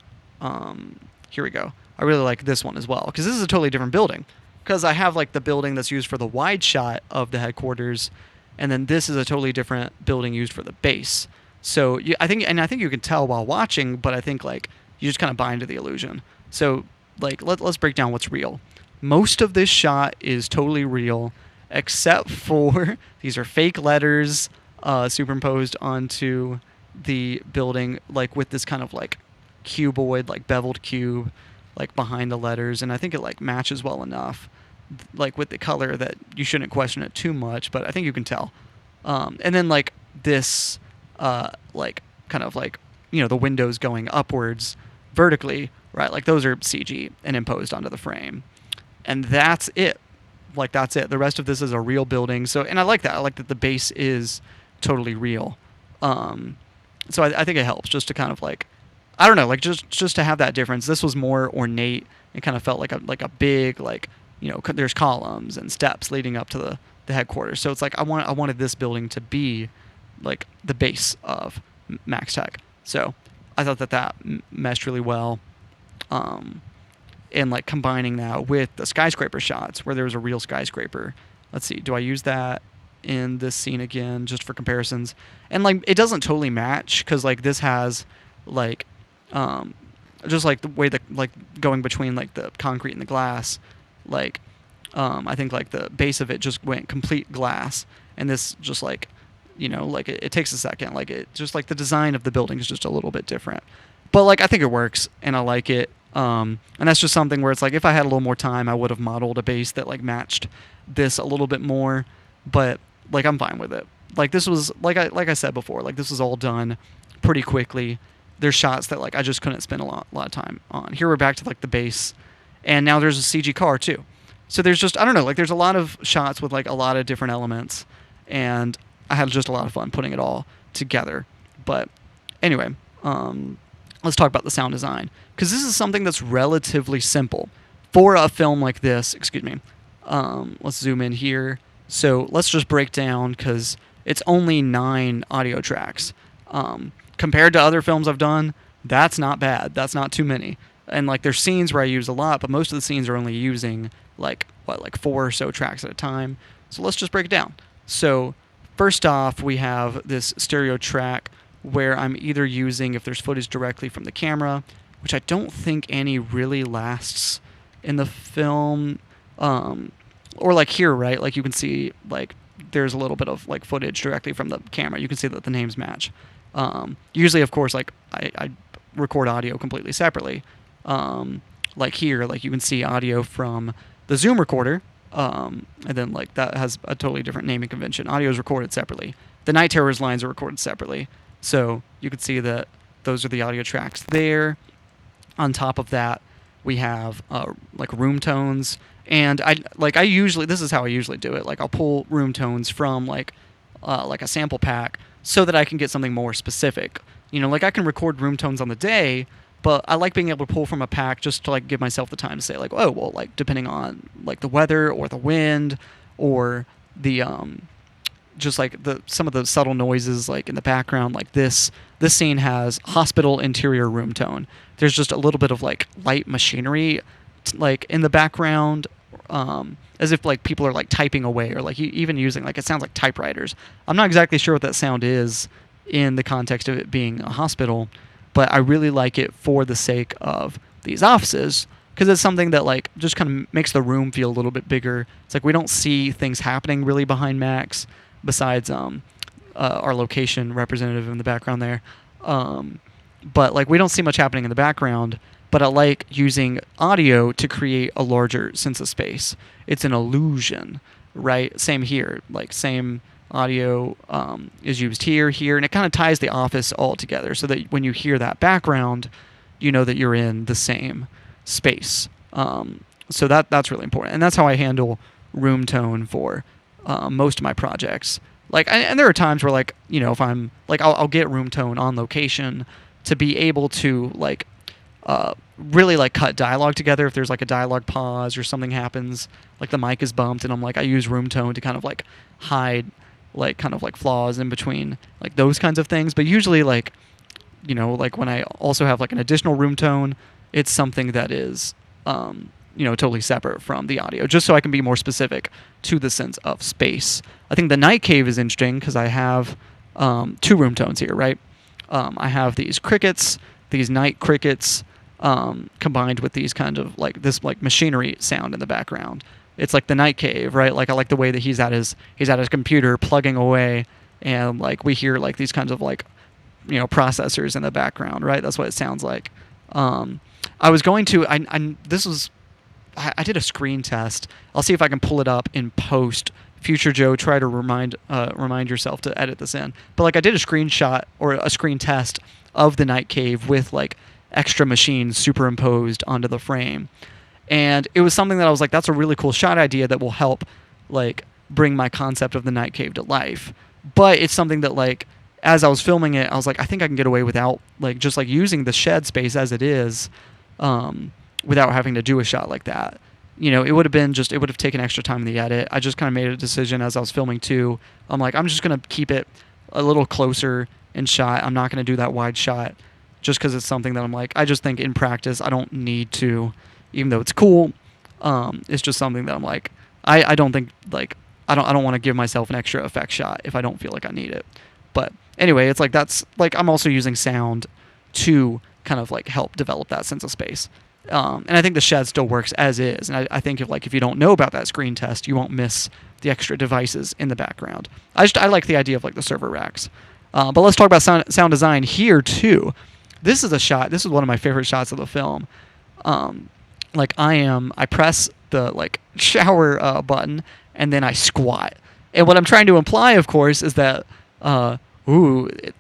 Here we go. I really like this one as well because this is a totally different building. Because I have like the building that's used for the wide shot of the headquarters, and then this is a totally different building used for the base. So I think you can tell while watching, but I think like you just kind of buy into the illusion. So like let's break down what's real. Most of this shot is totally real, except for these are fake letters superimposed onto the building, like with this kind of like cuboid, like beveled cube, like behind the letters, and I think it like matches well enough, like with the color that you shouldn't question it too much, but I think you can tell. And then like this, like kind of like the windows going upwards vertically, right? Like those are CG and imposed onto the frame, and that's it. Like that's it. The rest of this is a real building. So, and I like that. I like that the base is totally real. So I think it helps just to kind of like, I don't know, like just to have that difference. This was more ornate. It kind of felt like a big like there's columns and steps leading up to the headquarters. So it's like I wanted this building to be like the base of MaxTech. So I thought that meshed really well. And like combining that with the skyscraper shots where there was a real skyscraper. Let's see, do I use that in this scene again just for comparisons? And like it doesn't totally match because like this has like just like the way that like going between like the concrete and the glass, like I think like the base of it just went complete glass, and this just like like it takes a second, like it just like the design of the building is just a little bit different, but like I think it works and I like it. And that's just something where it's like if I had a little more time I would have modeled a base that like matched this a little bit more, but like I'm fine with it. Like this was like I said before, like this was all done pretty quickly. There's shots that like I just couldn't spend a lot of time on. Here we're back to like the base, and now there's a CG car too. So there's just I don't know, like there's a lot of shots with like a lot of different elements, and I had just a lot of fun putting it all together. But anyway, let's talk about the sound design, because this is something that's relatively simple for a film like this. Excuse me. Let's zoom in here. So let's just break down because it's only 9 audio tracks. Compared to other films I've done, that's not bad. That's not too many. And like there's scenes where I use a lot, but most of the scenes are only using like 4 or so tracks at a time. So let's just break it down. So first off, we have this stereo track where I'm either using, if there's footage directly from the camera, which I don't think any really lasts in the film, or like here, right? Like you can see like there's a little bit of like footage directly from the camera. You can see that the names match. Usually, of course, like I record audio completely separately. Like here, like you can see audio from the Zoom recorder, and then like that has a totally different naming convention. Audio is recorded separately. The Night Terrors lines are recorded separately. So you can see that those are the audio tracks there. On top of that, we have like room tones, and I usually, this is how I usually do it. Like I'll pull room tones from like a sample pack so that I can get something more specific. Like I can record room tones on the day, but I like being able to pull from a pack just to like give myself the time to say like, oh well, like depending on like the weather or the wind or the just like some of the subtle noises like in the background, like this scene has hospital interior room tone. There's just a little bit of like light machinery like in the background, as if like people are like typing away, or like even using like, it sounds like typewriters. I'm not exactly sure what that sound is in the context of it being a hospital, but I really like it for the sake of these offices, because it's something that like just kind of makes the room feel a little bit bigger. It's like we don't see things happening really behind Max besides our location representative in the background there. But like we don't see much happening in the background, but I like using audio to create a larger sense of space. It's an illusion, right? Same here, like same audio is used here, and it kind of ties the office all together so that when you hear that background, you know that you're in the same space. So that's really important, and that's how I handle room tone for most of my projects. Like, and there are times where, like, you know, if I'm like, I'll get room tone on location to be able to like really like cut dialogue together. If there's like a dialogue pause or something happens, like the mic is bumped, and I'm like, I use room tone to kind of like hide like kind of like flaws in between, like those kinds of things. But usually, like, you know, like when I also have like an additional room tone, it's something that is you know, totally separate from the audio, just so I can be more specific to the sense of space. I think the night cave is interesting because I have two room tones here, right? I have these crickets, these night crickets, combined with these kind of like this like machinery sound in the background. It's like the night cave, right? Like I like the way that he's at his computer plugging away, and like we hear like these kinds of like, you know, processors in the background, right? That's what it sounds like. I was going to I did a screen test. I'll see if I can pull it up in post. Future Joe, try to remind yourself to edit this in. But like I did a screenshot or a screen test of the night cave with like extra machines superimposed onto the frame, and it was something that I was like, that's a really cool shot idea that will help like bring my concept of the night cave to life. But it's something that like as I was filming it, I was like, I think I can get away without like just like using the shed space as it is. Without having to do a shot like that. You know, it would have taken extra time in the edit. I just kind of made a decision as I was filming too. I'm like, I'm just going to keep it a little closer in shot. I'm not going to do that wide shot just because it's something that I'm like, I just think in practice I don't need to, even though it's cool. It's just something that I'm like, I don't think like, I don't want to give myself an extra effect shot if I don't feel like I need it. But anyway, it's like, that's like, I'm also using sound to kind of like help develop that sense of space. And I think the shed still works as is. And I think if you don't know about that screen test, you won't miss the extra devices in the background. I like the idea of like the server racks. But let's talk about sound design here too. This is a shot. This is one of my favorite shots of the film. Like I press the like shower button, and then I squat. And what I'm trying to imply, of course, is that to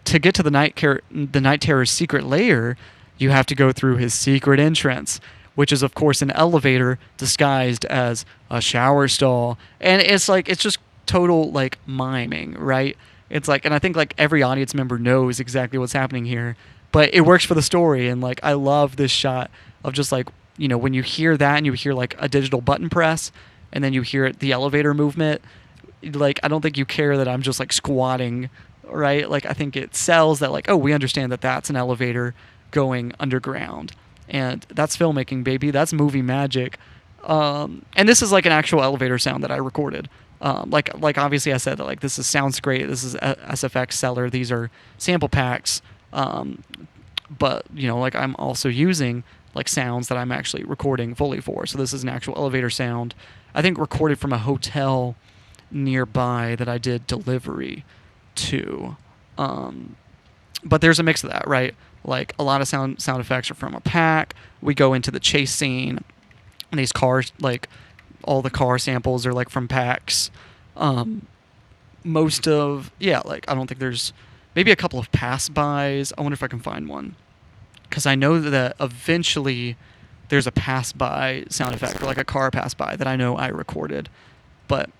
get to the night terror's secret lair, you have to go through his secret entrance, which is of course an elevator disguised as a shower stall. And it's like, it's just total like miming, right? It's like, and I think like every audience member knows exactly what's happening here, but it works for the story. And like, I love this shot of just like, you know, when you hear that and you hear like a digital button press, and then you hear the elevator movement, like, I don't think you care that I'm just like squatting, right? Like, I think it sells that like, oh, we understand that that's an elevator going underground, and that's filmmaking, baby. That's movie magic. And this is like an actual elevator sound that I recorded. Like obviously I said that like this sounds great. This is SFX Cellar. These are sample packs. But you know, like I'm also using like sounds that I'm actually recording fully for. So this is an actual elevator sound, I think recorded from a hotel nearby that I did delivery to. But there's a mix of that, right? Like a lot of sound effects are from a pack. We go into the chase scene, and these cars, like all the car samples are like from packs. Like I don't think there's maybe a couple of pass-bys. I wonder if I can find one, because I know that eventually there's a pass-by sound effect, or like a car pass-by that I know I recorded, but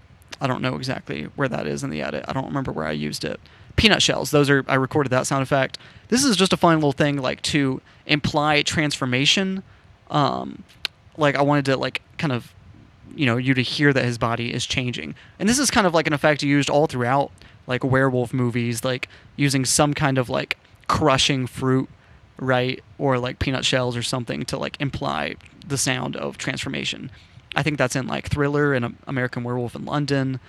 I don't know exactly where that is in the edit. I don't remember where I used it. Peanut shells, I recorded that sound effect. This is just a fun little thing like to imply transformation. Like I wanted to like kind of, you know, you to hear that his body is changing. And this is kind of like an effect used all throughout like werewolf movies, like using some kind of like crushing fruit, right? Or like peanut shells or something to like imply the sound of transformation. I think that's in like Thriller and American Werewolf in London.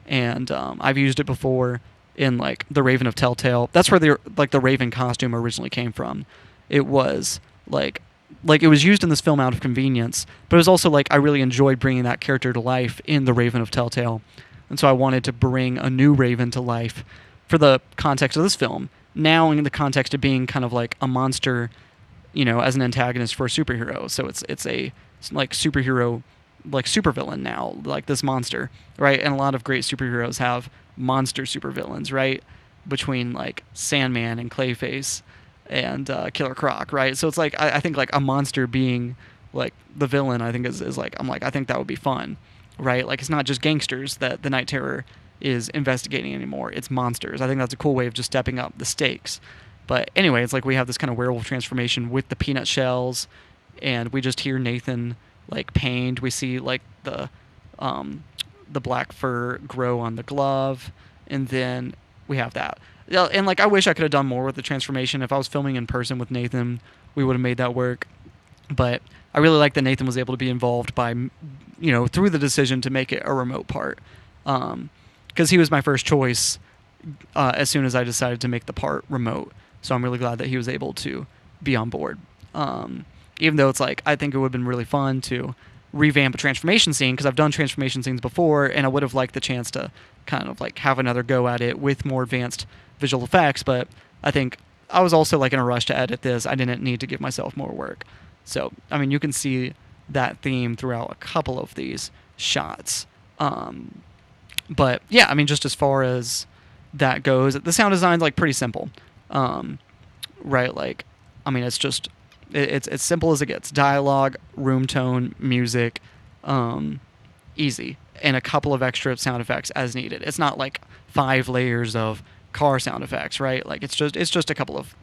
And I've used it before in like The Raven of Telltale. That's where the Raven costume originally came from. It was like it was used in this film out of convenience, but it was also like I really enjoyed bringing that character to life in The Raven of Telltale. And so I wanted to bring a new Raven to life for the context of this film. Now in the context of being kind of like a monster, you know, as an antagonist for a superhero. So it's like superhero, like supervillain now, like this monster, right? And a lot of great superheroes have monster supervillains, right? Between like Sandman and Clayface. and Killer Croc, right? So it's like I think like a monster being like the villain, I think is like I'm like I think that would be fun, right? Like it's not just gangsters that the Night Terror is investigating anymore; it's monsters. I think that's a cool way of just stepping up the stakes. But anyway, it's like we have this kind of werewolf transformation with the peanut shells, and we just hear Nathan like pained. We see like um, the black fur grow on the glove, and then we have that. Yeah, and like I wish I could have done more with the transformation. If I was filming in person with Nathan, we would have made that work. But I really like that Nathan was able to be involved by, through the decision to make it a remote part, because he was my first choice as soon as I decided to make the part remote. So I'm really glad that he was able to be on board. Even though it's like I think it would have been really fun to revamp a transformation scene because I've done transformation scenes before, and I would have liked the chance to kind of like have another go at it with more advanced visual effects. But I think I was also like in a rush to edit this. I didn't need to give myself more work. So I mean, you can see that theme throughout a couple of these shots. But yeah, I mean, just as far as that goes, the sound design's like pretty simple, right? Like, I mean, it's just it's as simple as it gets: dialogue, room tone, music, easy, and a couple of extra sound effects as needed. It's not like 5 layers of car sound effects, right? Like it's just a couple of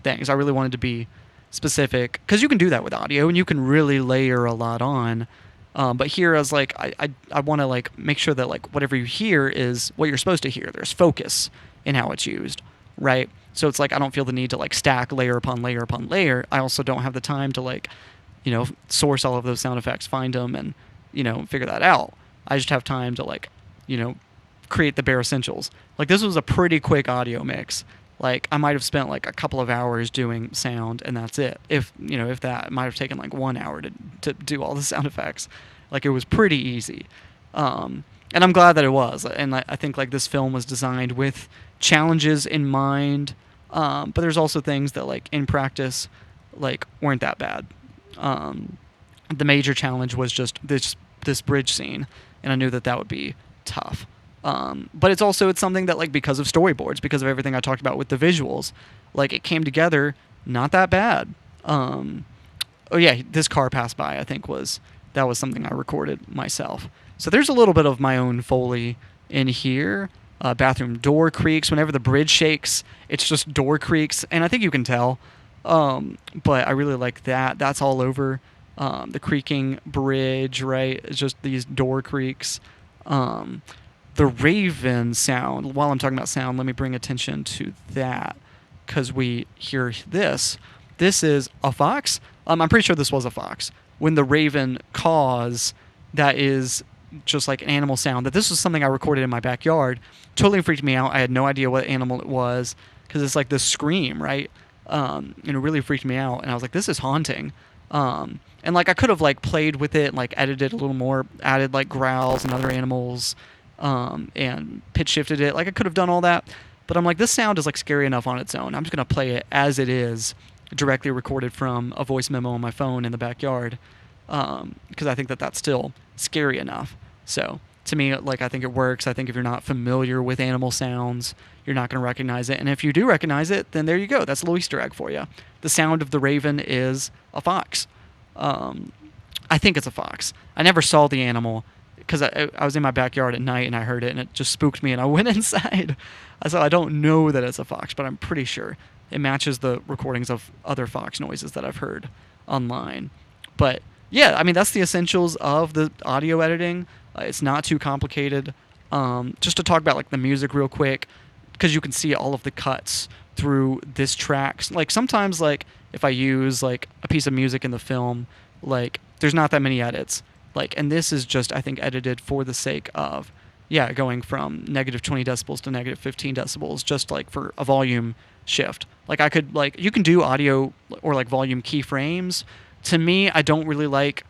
things. I really wanted to be specific because you can do that with audio and you can really layer a lot on. But here I was like, I want to like make sure that like whatever you hear is what you're supposed to hear. There's focus in how it's used, right? So it's like I don't feel the need to like stack layer upon layer upon layer. I also don't have the time to like, source all of those sound effects, find them, and figure that out. I just have time to like, create the bare essentials. Like this was a pretty quick audio mix. Like I might have spent like a couple of hours doing sound and that's it. If that, it might have taken like 1 hour to do all the sound effects. Like it was pretty easy. And I'm glad that it was. And I think like this film was designed with challenges in mind. But there's also things that like in practice, like weren't that bad. The major challenge was just this bridge scene. And I knew that would be tough. But it's something that like because of storyboards, because of everything I talked about with the visuals, like it came together not that bad. Oh yeah, this car passed by, I think that was something I recorded myself. So there's a little bit of my own Foley in here. Bathroom door creaks. Whenever the bridge shakes, it's just door creaks, and I think you can tell. But I really like that. That's all over the creaking bridge, right? It's just these door creaks. The Raven sound, while I'm talking about sound, let me bring attention to that because we hear this. This is a fox. I'm pretty sure this was a fox. When the Raven caws, that is just like an animal sound. That this was something I recorded in my backyard. Totally freaked me out. I had no idea what animal it was because it's like this scream, right? And it really freaked me out. And I was like, this is haunting. And like I could have like played with it and like edited a little more, added like growls and other animals. And pitch shifted it. Like I could have done all that, but I'm like, this sound is like scary enough on its own. I'm just gonna play it as it is, directly recorded from a voice memo on my phone in the backyard, because I think that that's still scary enough. So to me, like I think it works. I think if you're not familiar with animal sounds, you're not gonna recognize it, and if you do recognize it, then there you go. That's a little Easter egg for you. The sound of the Raven is a fox. I think it's a fox. I never saw the animal. Because I was in my backyard at night and I heard it and it just spooked me and I went inside. So I don't know that it's a fox, but I'm pretty sure it matches the recordings of other fox noises that I've heard online. But yeah, I mean, that's the essentials of the audio editing. It's not too complicated. Just to talk about like the music real quick, because you can see all of the cuts through this track. Like sometimes like if I use like a piece of music in the film, like there's not that many edits. Like, and this is just, I think, edited for the sake of, going from negative 20 decibels to negative 15 decibels, just like for a volume shift. Like I could, like, you can do audio or like volume keyframes. To me, I don't really like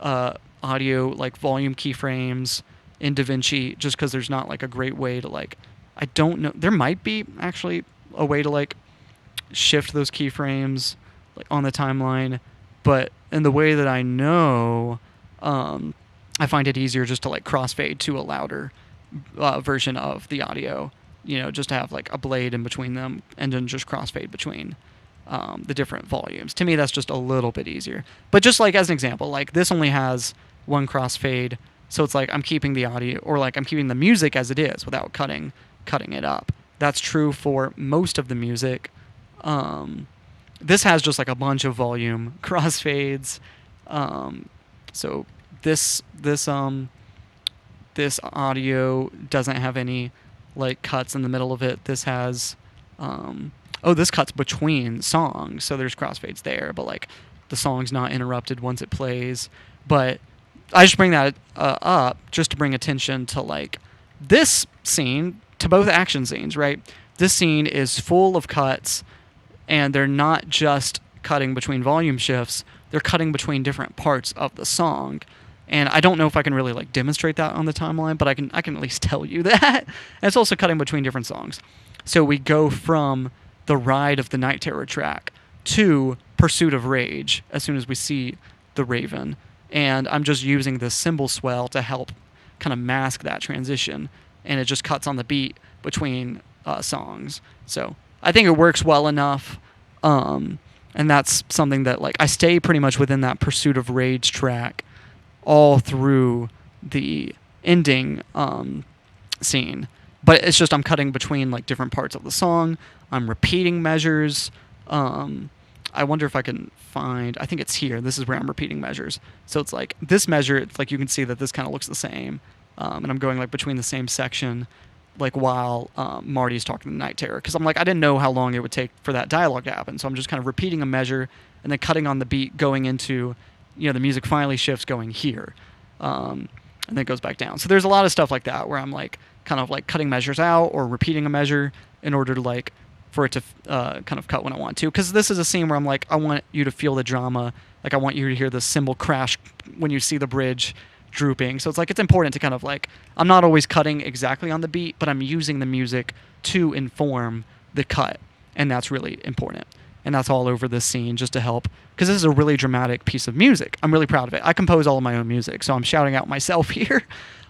audio, like volume keyframes in DaVinci just because there's not like a great way to like, I don't know. There might be actually a way to like shift those keyframes like on the timeline, but in the way that I know, I find it easier just to like crossfade to a louder version of the audio just to have like a blade in between them and then just crossfade between the different volumes. To me, that's just a little bit easier. But just like as an example, like this only has one crossfade, so it's like I'm keeping the audio, or like I'm keeping the music as it is without cutting it up. That's true for most of the music. This has just like a bunch of volume crossfades. So this audio doesn't have any like cuts in the middle of it. This has this cuts between songs, so there's crossfades there, but like the song's not interrupted once it plays. But I just bring that up just to bring attention to like this scene, to both action scenes, right? This scene is full of cuts, and they're not just cutting between volume shifts, they're cutting between different parts of the song. And I don't know if I can really like demonstrate that on the timeline, but I can at least tell you that. And it's also cutting between different songs. So we go from the ride of the Night Terror track to Pursuit of Rage as soon as we see the Raven. And I'm just using the cymbal swell to help kind of mask that transition. And it just cuts on the beat between songs. So I think it works well enough. And that's something that like I stay pretty much within that Pursuit of Rage track all through the ending scene. But it's just I'm cutting between like different parts of the song. I'm repeating measures. I wonder if I can find, I think it's here. This is where I'm repeating measures. So it's like this measure, it's like you can see that this kind of looks the same. And I'm going like between the same section, like while Marty's talking to Night Terror. Because I'm like, I didn't know how long it would take for that dialogue to happen. So I'm just kind of repeating a measure and then cutting on the beat, going into, the music finally shifts going here. And then it goes back down. So there's a lot of stuff like that where I'm like kind of like cutting measures out or repeating a measure in order to like for it to kind of cut when I want to. Because this is a scene where I'm like, I want you to feel the drama. Like I want you to hear the cymbal crash when you see the bridge drooping. So it's like it's important to kind of like, I'm not always cutting exactly on the beat, but I'm using the music to inform the cut. And that's really important. And that's all over this scene just to help, because this is a really dramatic piece of music. I'm really proud of it. I compose all of my own music, so I'm shouting out myself here,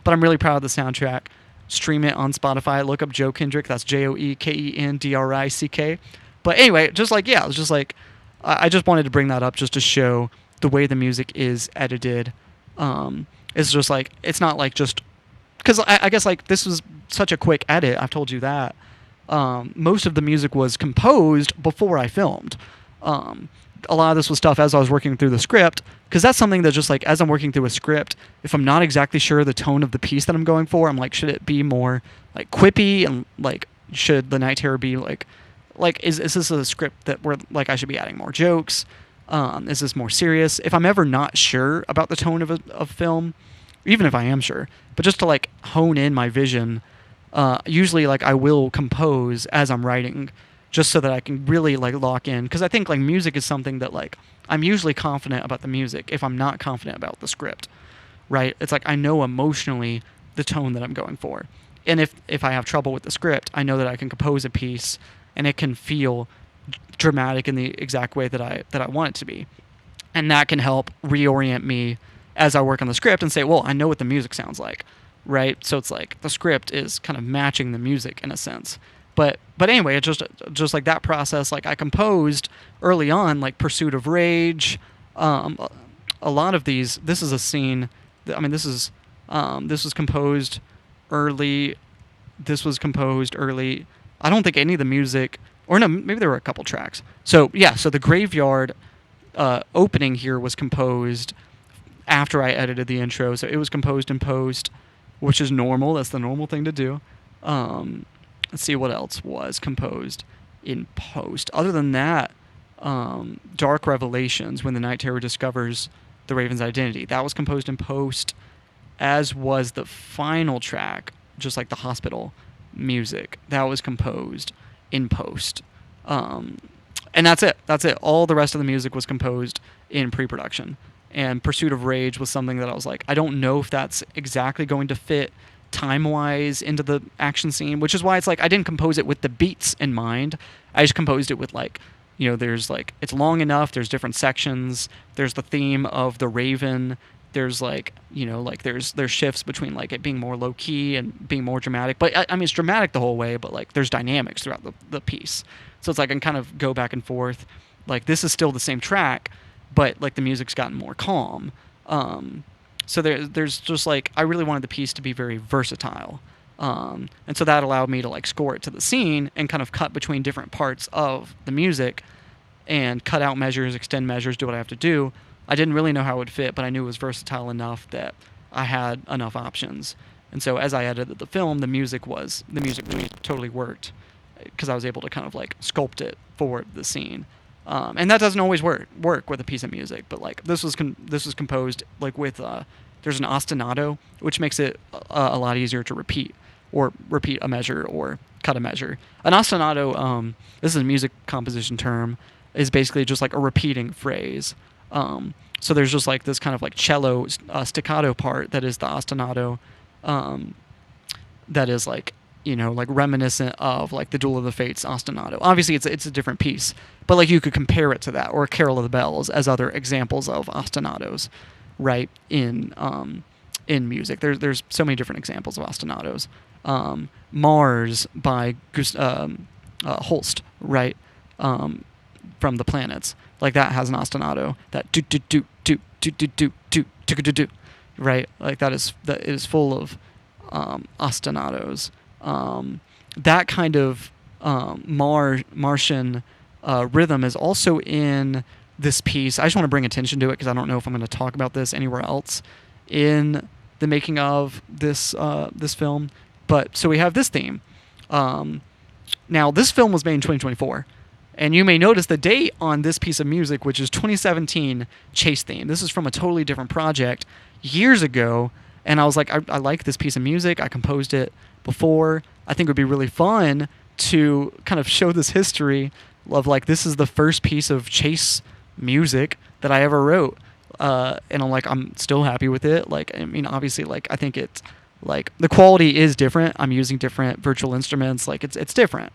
but I'm really proud of the soundtrack. Stream it on Spotify. Look up Joe Kendrick. That's JoeKendrick. But anyway, just like, yeah, it was just like, I just wanted to bring that up just to show the way the music is edited. It's just like, it's not like just, because I guess like this was such a quick edit. I've told you that. Most of the music was composed before I filmed. A lot of this was stuff as I was working through the script, because that's something that just like as I'm working through a script, if I'm not exactly sure the tone of the piece that I'm going for, I'm like, should it be more like quippy, and like should the Night Terror be like is this a script that where like I should be adding more jokes? Is this more serious? If I'm ever not sure about the tone of a film, even if I am sure, but just to like hone in my vision, usually like I will compose as I'm writing, just so that I can really like lock in. Because I think like music is something that like I'm usually confident about the music if I'm not confident about the script, right? It's like I know emotionally the tone that I'm going for. And if I have trouble with the script, I know that I can compose a piece and it can feel dramatic in the exact way that I want it to be. And that can help reorient me as I work on the script and say, well, I know what the music sounds like, right? So it's like the script is kind of matching the music in a sense. But anyway, it just like that process. Like I composed early on, like Pursuit of Rage. A lot of these. This is a scene. I mean, this was composed early. This was composed early. I don't think any of the music, or no, maybe there were a couple tracks. So yeah, so the graveyard opening here was composed after I edited the intro. So it was composed in post, which is normal. That's the normal thing to do. Let's see what else was composed in post. Other than that, Dark Revelations, when the Night Terror discovers the Raven's identity, that was composed in post, as was the final track, just like the hospital music. That was composed in post. And that's it. That's it. All the rest of the music was composed in pre-production. And Pursuit of Rage was something that I was like, I don't know if that's exactly going to fit time-wise into the action scene, which is why it's like I didn't compose it with the beats in mind. I just composed it with like, there's like, it's long enough, there's different sections, there's the theme of the Raven, there's like, like there's shifts between like it being more low key and being more dramatic. But I mean, it's dramatic the whole way, but like there's dynamics throughout the piece. So it's like I can kind of go back and forth. Like this is still the same track, but like the music's gotten more calm. So there's just like I really wanted the piece to be very versatile. And so that allowed me to like score it to the scene and kind of cut between different parts of the music and cut out measures, extend measures, do what I have to do. I didn't really know how it would fit, but I knew it was versatile enough that I had enough options. And so as I edited the film, the music totally worked because I was able to kind of like sculpt it for the scene. And that doesn't always work with a piece of music, but like this was composed like with there's an ostinato, which makes it a lot easier to repeat a measure or cut a measure. An ostinato, this is a music composition term, is basically just like a repeating phrase. So there's just like this kind of like cello staccato part that is the ostinato, that is like, like reminiscent of like the Duel of the Fates ostinato. Obviously it's a different piece, but like you could compare it to that, or Carol of the Bells as other examples of ostinatos, right? In music, there's so many different examples of ostinatos. Mars by Holst, right? From The Planets, like that has an ostinato, that do do do do do do do do do do do, right? Like that is full of ostinatos. That kind of Martian rhythm is also in this piece. I just want to bring attention to it because I don't know if I'm going to talk about this anywhere else in the making of this film. But so we have this theme. Now this film was made in 2024. And you may notice the date on this piece of music, which is 2017 Chase theme. This is from a totally different project years ago. And I was like, I like this piece of music. I composed it before. I think it would be really fun to kind of show this history of like, this is the first piece of Chase music that I ever wrote. And I'm like, I'm still happy with it. Like, I mean, obviously, like, I think it's like the quality is different. I'm using different virtual instruments. Like it's different.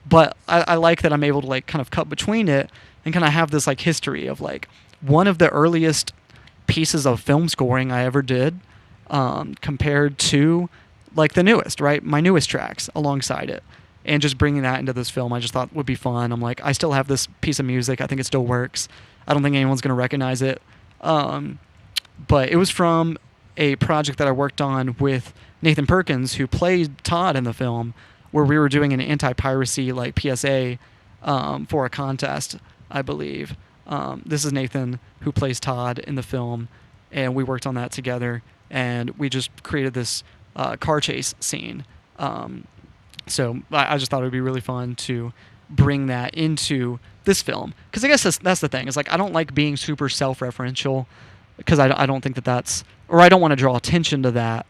But I like that I'm able to like kind of cut between it and kind of have this like history of like one of the earliest pieces of film scoring I ever did, compared to like the newest, right? My newest tracks alongside it, and just bringing that into this film I just thought would be fun. I'm like, I still have this piece of music. I think it still works. I don't think anyone's going to recognize it. But it was from a project that I worked on with Nathan Perkins, who played Todd in the film, where we were doing an anti-piracy like PSA for a contest, I believe. This is Nathan, who plays Todd in the film, and we worked on that together, and we just created this car chase scene. So I just thought it would be really fun to bring that into this film, because I guess that's the thing. It's like I don't like being super self-referential, because I don't think that's, or I don't want to draw attention to that.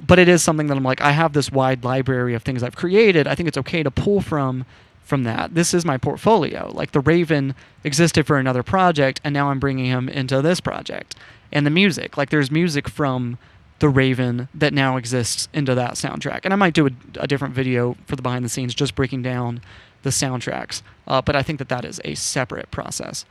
But it is something that I'm like, I have this wide library of things I've created. I think it's okay to pull from that. This is my portfolio. Like the Raven existed for another project, and now I'm bringing him into this project. And the music, like there's music from the Raven that now exists into that soundtrack. And I might do a different video for the behind the scenes, just breaking down the soundtracks. But I think that is a separate process.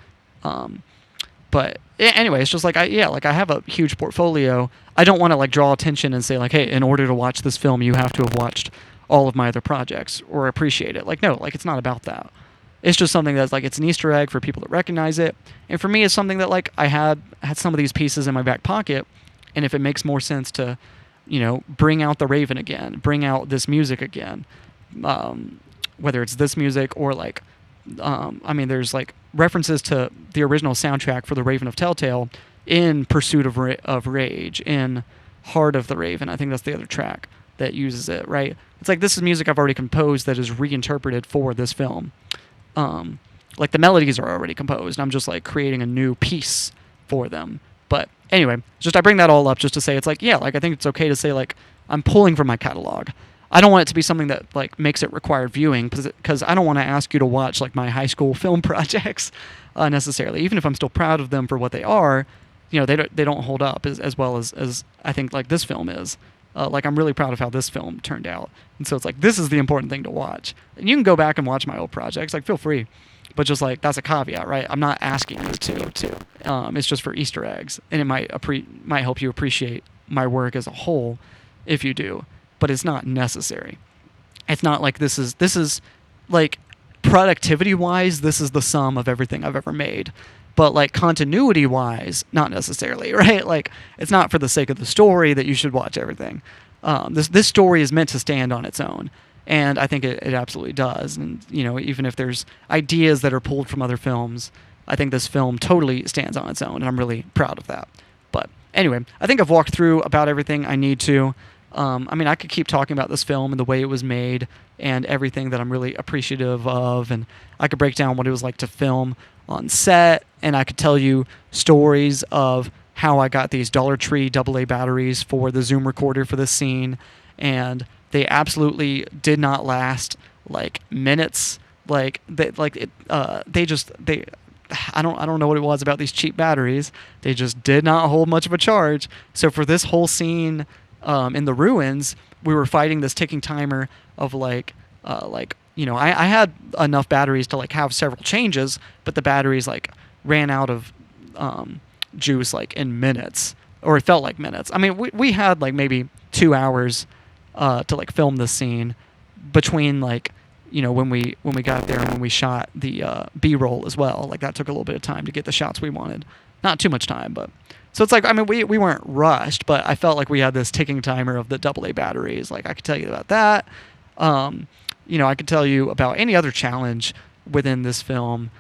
But anyway, it's just like I have a huge portfolio. I don't want to like draw attention and say like, hey, in order to watch this film, you have to have watched all of my other projects or appreciate it. Like, no, like it's not about that. It's just something that's like, it's an Easter egg for people to recognize it. And for me, it's something that like I had some of these pieces in my back pocket. And if it makes more sense to, bring out the Raven again, bring out this music again, whether it's this music or like, there's like references to the original soundtrack for The Raven of Telltale in Pursuit of Rage, in Heart of the Raven. I think that's the other track that uses it, right? It's like, this is music I've already composed that is reinterpreted for this film. Like the melodies are already composed. I'm just like creating a new piece for them. But anyway, just I bring that all up just to say it's like, yeah, like I think it's okay to say like I'm pulling from my catalog. I don't want it to be something that like makes it required viewing, because I don't want to ask you to watch like my high school film projects necessarily. Even if I'm still proud of them for what they are, they don't hold up as well as I think like this film is. Like I'm really proud of how this film turned out, and so it's like this is the important thing to watch. And you can go back and watch my old projects, like feel free, but just like that's a caveat, right? I'm not asking you to. It's just for Easter eggs, and it might help you appreciate my work as a whole if you do, but it's not necessary. It's not like this is like productivity wise, this is the sum of everything I've ever made. But like continuity wise, not necessarily, right? Like it's not for the sake of the story that you should watch everything. This story is meant to stand on its own, and I think it absolutely does. And even if there's ideas that are pulled from other films, I think this film totally stands on its own, and I'm really proud of that. But anyway, I think I've walked through about everything I need to. I could keep talking about this film and the way it was made and everything that I'm really appreciative of, and I could break down what it was like to film on set, and I could tell you stories of how I got these Dollar Tree AA batteries for the Zoom recorder for this scene, and they absolutely did not last like minutes. I don't know what it was about these cheap batteries. They just did not hold much of a charge. So for this whole scene in the ruins, we were fighting this ticking timer of I had enough batteries to like have several changes, but the batteries like ran out of juice like in minutes, or it felt like minutes. I mean, we had like maybe 2 hours to like film this scene between like when we got there and when we shot the B-roll as well. Like that took a little bit of time to get the shots we wanted. Not too much time, but so it's like, I mean, we weren't rushed, but I felt like we had this ticking timer of the AA batteries. Like I could tell you about that. I could tell you about any other challenge within this film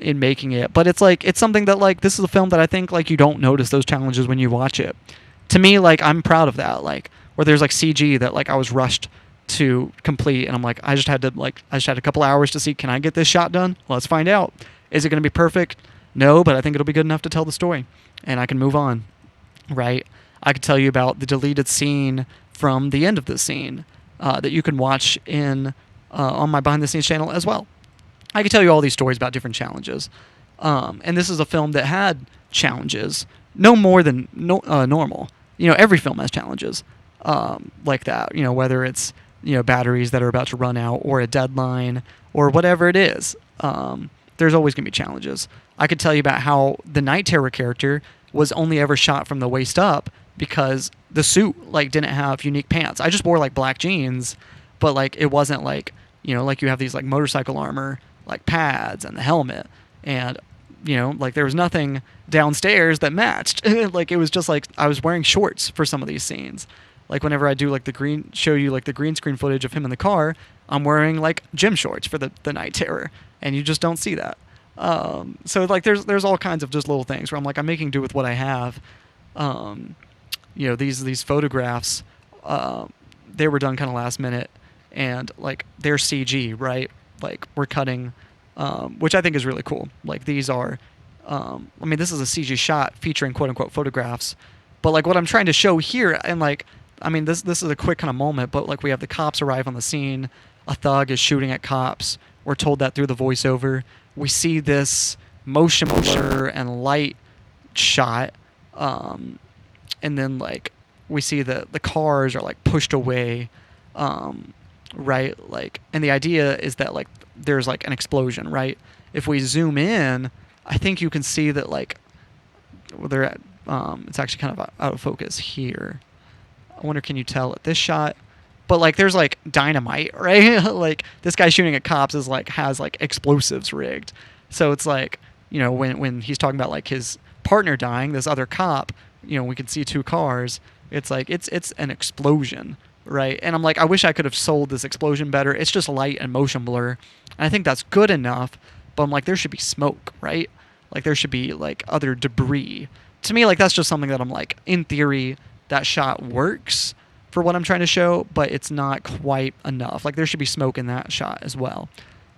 in making it, but it's something that like this is a film that I think like you don't notice those challenges when you watch it. To me, like I'm proud of that. Like where there's like CG that like I was rushed to complete, and I'm like I just had a couple hours to see, can I get this shot done? Let's find out. Is it going to be perfect? No, but I think it'll be good enough to tell the story, and I can move on. Right? I could tell you about the deleted scene from the end of the scene that you can watch in on my behind the scenes channel as well. I could tell you all these stories about different challenges, and this is a film that had challenges, no more than normal. Every film has challenges like that. Whether it's batteries that are about to run out, or a deadline, or whatever it is. There's always going to be challenges. I could tell you about how the Night Terror character was only ever shot from the waist up because the suit like didn't have unique pants. I just wore like black jeans, but like it wasn't like like you have these like motorcycle armor like pads and the helmet, and like there was nothing downstairs that matched. Like it was just like I was wearing shorts for some of these scenes. Like whenever I do like the green screen footage of him in the car, I'm wearing like gym shorts for the Night Terror, and you just don't see that. So like there's all kinds of just little things where I'm like I'm making do with what I have. These photographs, they were done kind of last minute, and like they're CG, right? Like we're cutting, which I think is really cool. Like these are, this is a CG shot featuring quote unquote photographs, but like what I'm trying to show here, and like, this is a quick kind of moment, but like we have the cops arrive on the scene, a thug is shooting at cops. We're told that through the voiceover. We see this motion blur and light shot, and then like we see the cars are like pushed away, right? Like, and the idea is that like there's like an explosion, right? If we zoom in, I think you can see that like they're at, it's actually kind of out of focus here. I wonder, can you tell at this shot? But like there's like dynamite, right? Like this guy shooting at cops is like has like explosives rigged. So it's like, when he's talking about like his partner dying, this other cop, we can see two cars. It's like it's an explosion, right? And I'm like, I wish I could have sold this explosion better. It's just light and motion blur. And I think that's good enough, but I'm like, there should be smoke, right? Like there should be like other debris. To me, like that's just something that I'm like, in theory, that shot works for what I'm trying to show, but it's not quite enough. Like there should be smoke in that shot as well.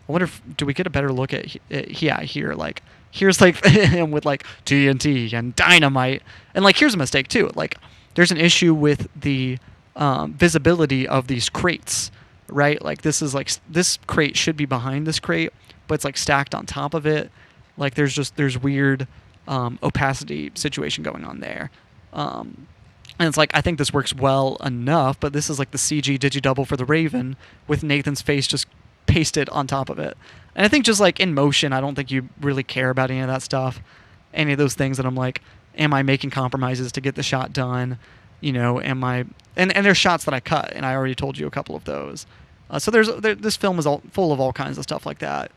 I wonder do we get a better look at here? Like here's like him with like TNT and dynamite, and like here's a mistake too. Like there's an issue with the visibility of these crates, right? Like this crate should be behind this crate, but it's like stacked on top of it. Like there's weird opacity situation going on there. And it's like, I think this works well enough, but this is like the CG digidouble for the Raven with Nathan's face just pasted on top of it. And I think just like in motion, I don't think you really care about any of that stuff, any of those things that I'm like, am I making compromises to get the shot done? You know, am I? And there's shots that I cut, and I already told you a couple of those. So this film is all full of all kinds of stuff like that.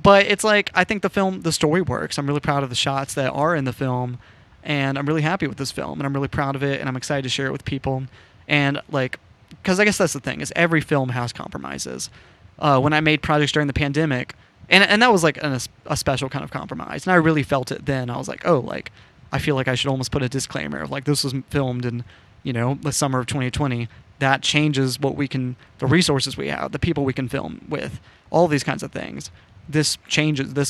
But it's like I think the story works. I'm really proud of the shots that are in the film, and I'm really happy with this film, and I'm really proud of it, and I'm excited to share it with people. And like, because I guess that's the thing is every film has compromises. When I made projects during the pandemic, and that was like a special kind of compromise, and I really felt it then. I was like, oh, like I feel like I should almost put a disclaimer of like this was filmed in, you know, the summer of 2020. That changes the resources we have, the people we can film with, all these kinds of things. This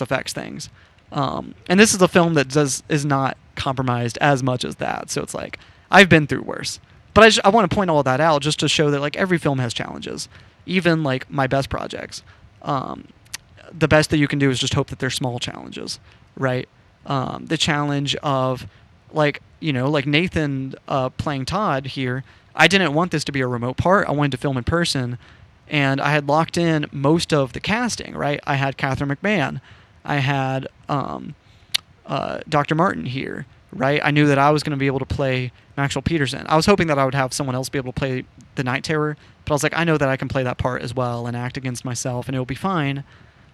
affects things. And this is a film that is not compromised as much as that. So it's like, I've been through worse. But I want to point all that out just to show that like every film has challenges. Even like my best projects. The best that you can do is just hope that they're small challenges, right? The challenge of like, you know, like Nathan playing Todd here, I didn't want this to be a remote part. I wanted to film in person. And I had locked in most of the casting, right? I had Catherine McMahon. I had Dr. Martin here, right? I knew that I was going to be able to play Maxwell Peterson. I was hoping that I would have someone else be able to play the Night Terror, but I was like, I know that I can play that part as well and act against myself, and it'll be fine.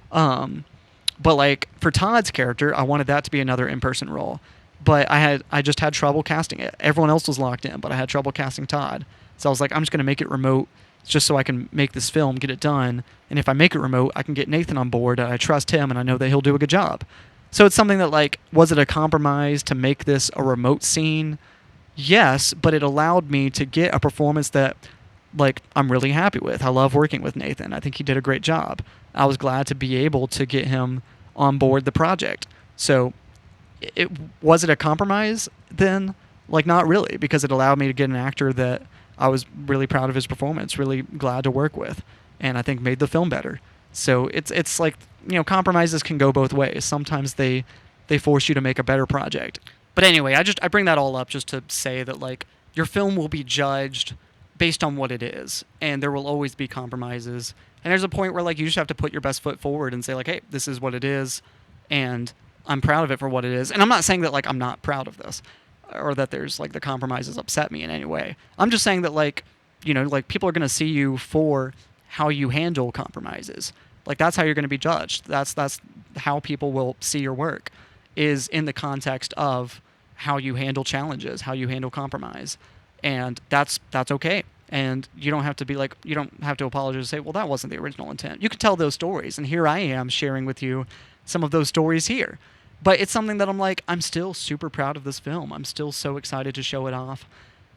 But like for Todd's character, I wanted that to be another in-person role, but I just had trouble casting it. Everyone else was locked in, but I had trouble casting Todd. So I was like, I'm just going to make it remote just so I can make this film, get it done. And if I make it remote, I can get Nathan on board. And I trust him, and I know that he'll do a good job. So it's something that, like, was it a compromise to make this a remote scene? Yes, but it allowed me to get a performance that, like, I'm really happy with. I love working with Nathan. I think he did a great job. I was glad to be able to get him on board the project. So was it a compromise then? Like, not really, because it allowed me to get an actor that I was really proud of his performance, really glad to work with, and I think made the film better. So it's like, you know, compromises can go both ways. Sometimes they force you to make a better project. But anyway, I bring that all up just to say that like your film will be judged based on what it is, and there will always be compromises. And there's a point where like you just have to put your best foot forward and say like, hey, this is what it is, and I'm proud of it for what it is. And I'm not saying that like I'm not proud of this, or that there's like the compromises upset me in any way. I'm just saying that like, you know, like people are going to see you for how you handle compromises. Like that's how you're going to be judged. That's how people will see your work, is in the context of how you handle challenges, how you handle compromise. And that's okay. And you don't have to be like, you don't have to apologize and say, well, that wasn't the original intent. You can tell those stories. And here I am sharing with you some of those stories here. But it's something that I'm like, I'm still super proud of this film. I'm still so excited to show it off.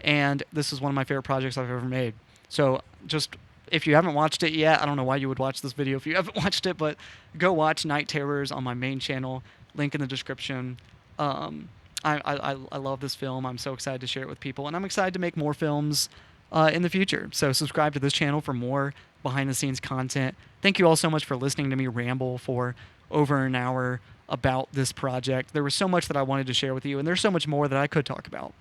And this is one of my favorite projects I've ever made. So just, if you haven't watched it yet, I don't know why you would watch this video if you haven't watched it, but go watch Night Terrors on my main channel. Link in the description. I love this film. I'm so excited to share it with people. And I'm excited to make more films in the future. So subscribe to this channel for more behind-the-scenes content. Thank you all so much for listening to me ramble for over an hour about this project. There was so much that I wanted to share with you, and there's so much more that I could talk about.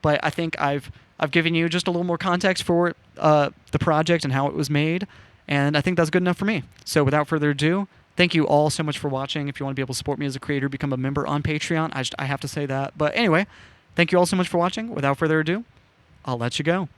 But I think I've given you just a little more context for the project and how it was made, and I think that's good enough for me. So without further ado, thank you all so much for watching. If you want to be able to support me as a creator, become a member on Patreon. I have to say that. But anyway, thank you all so much for watching. Without further ado, I'll let you go.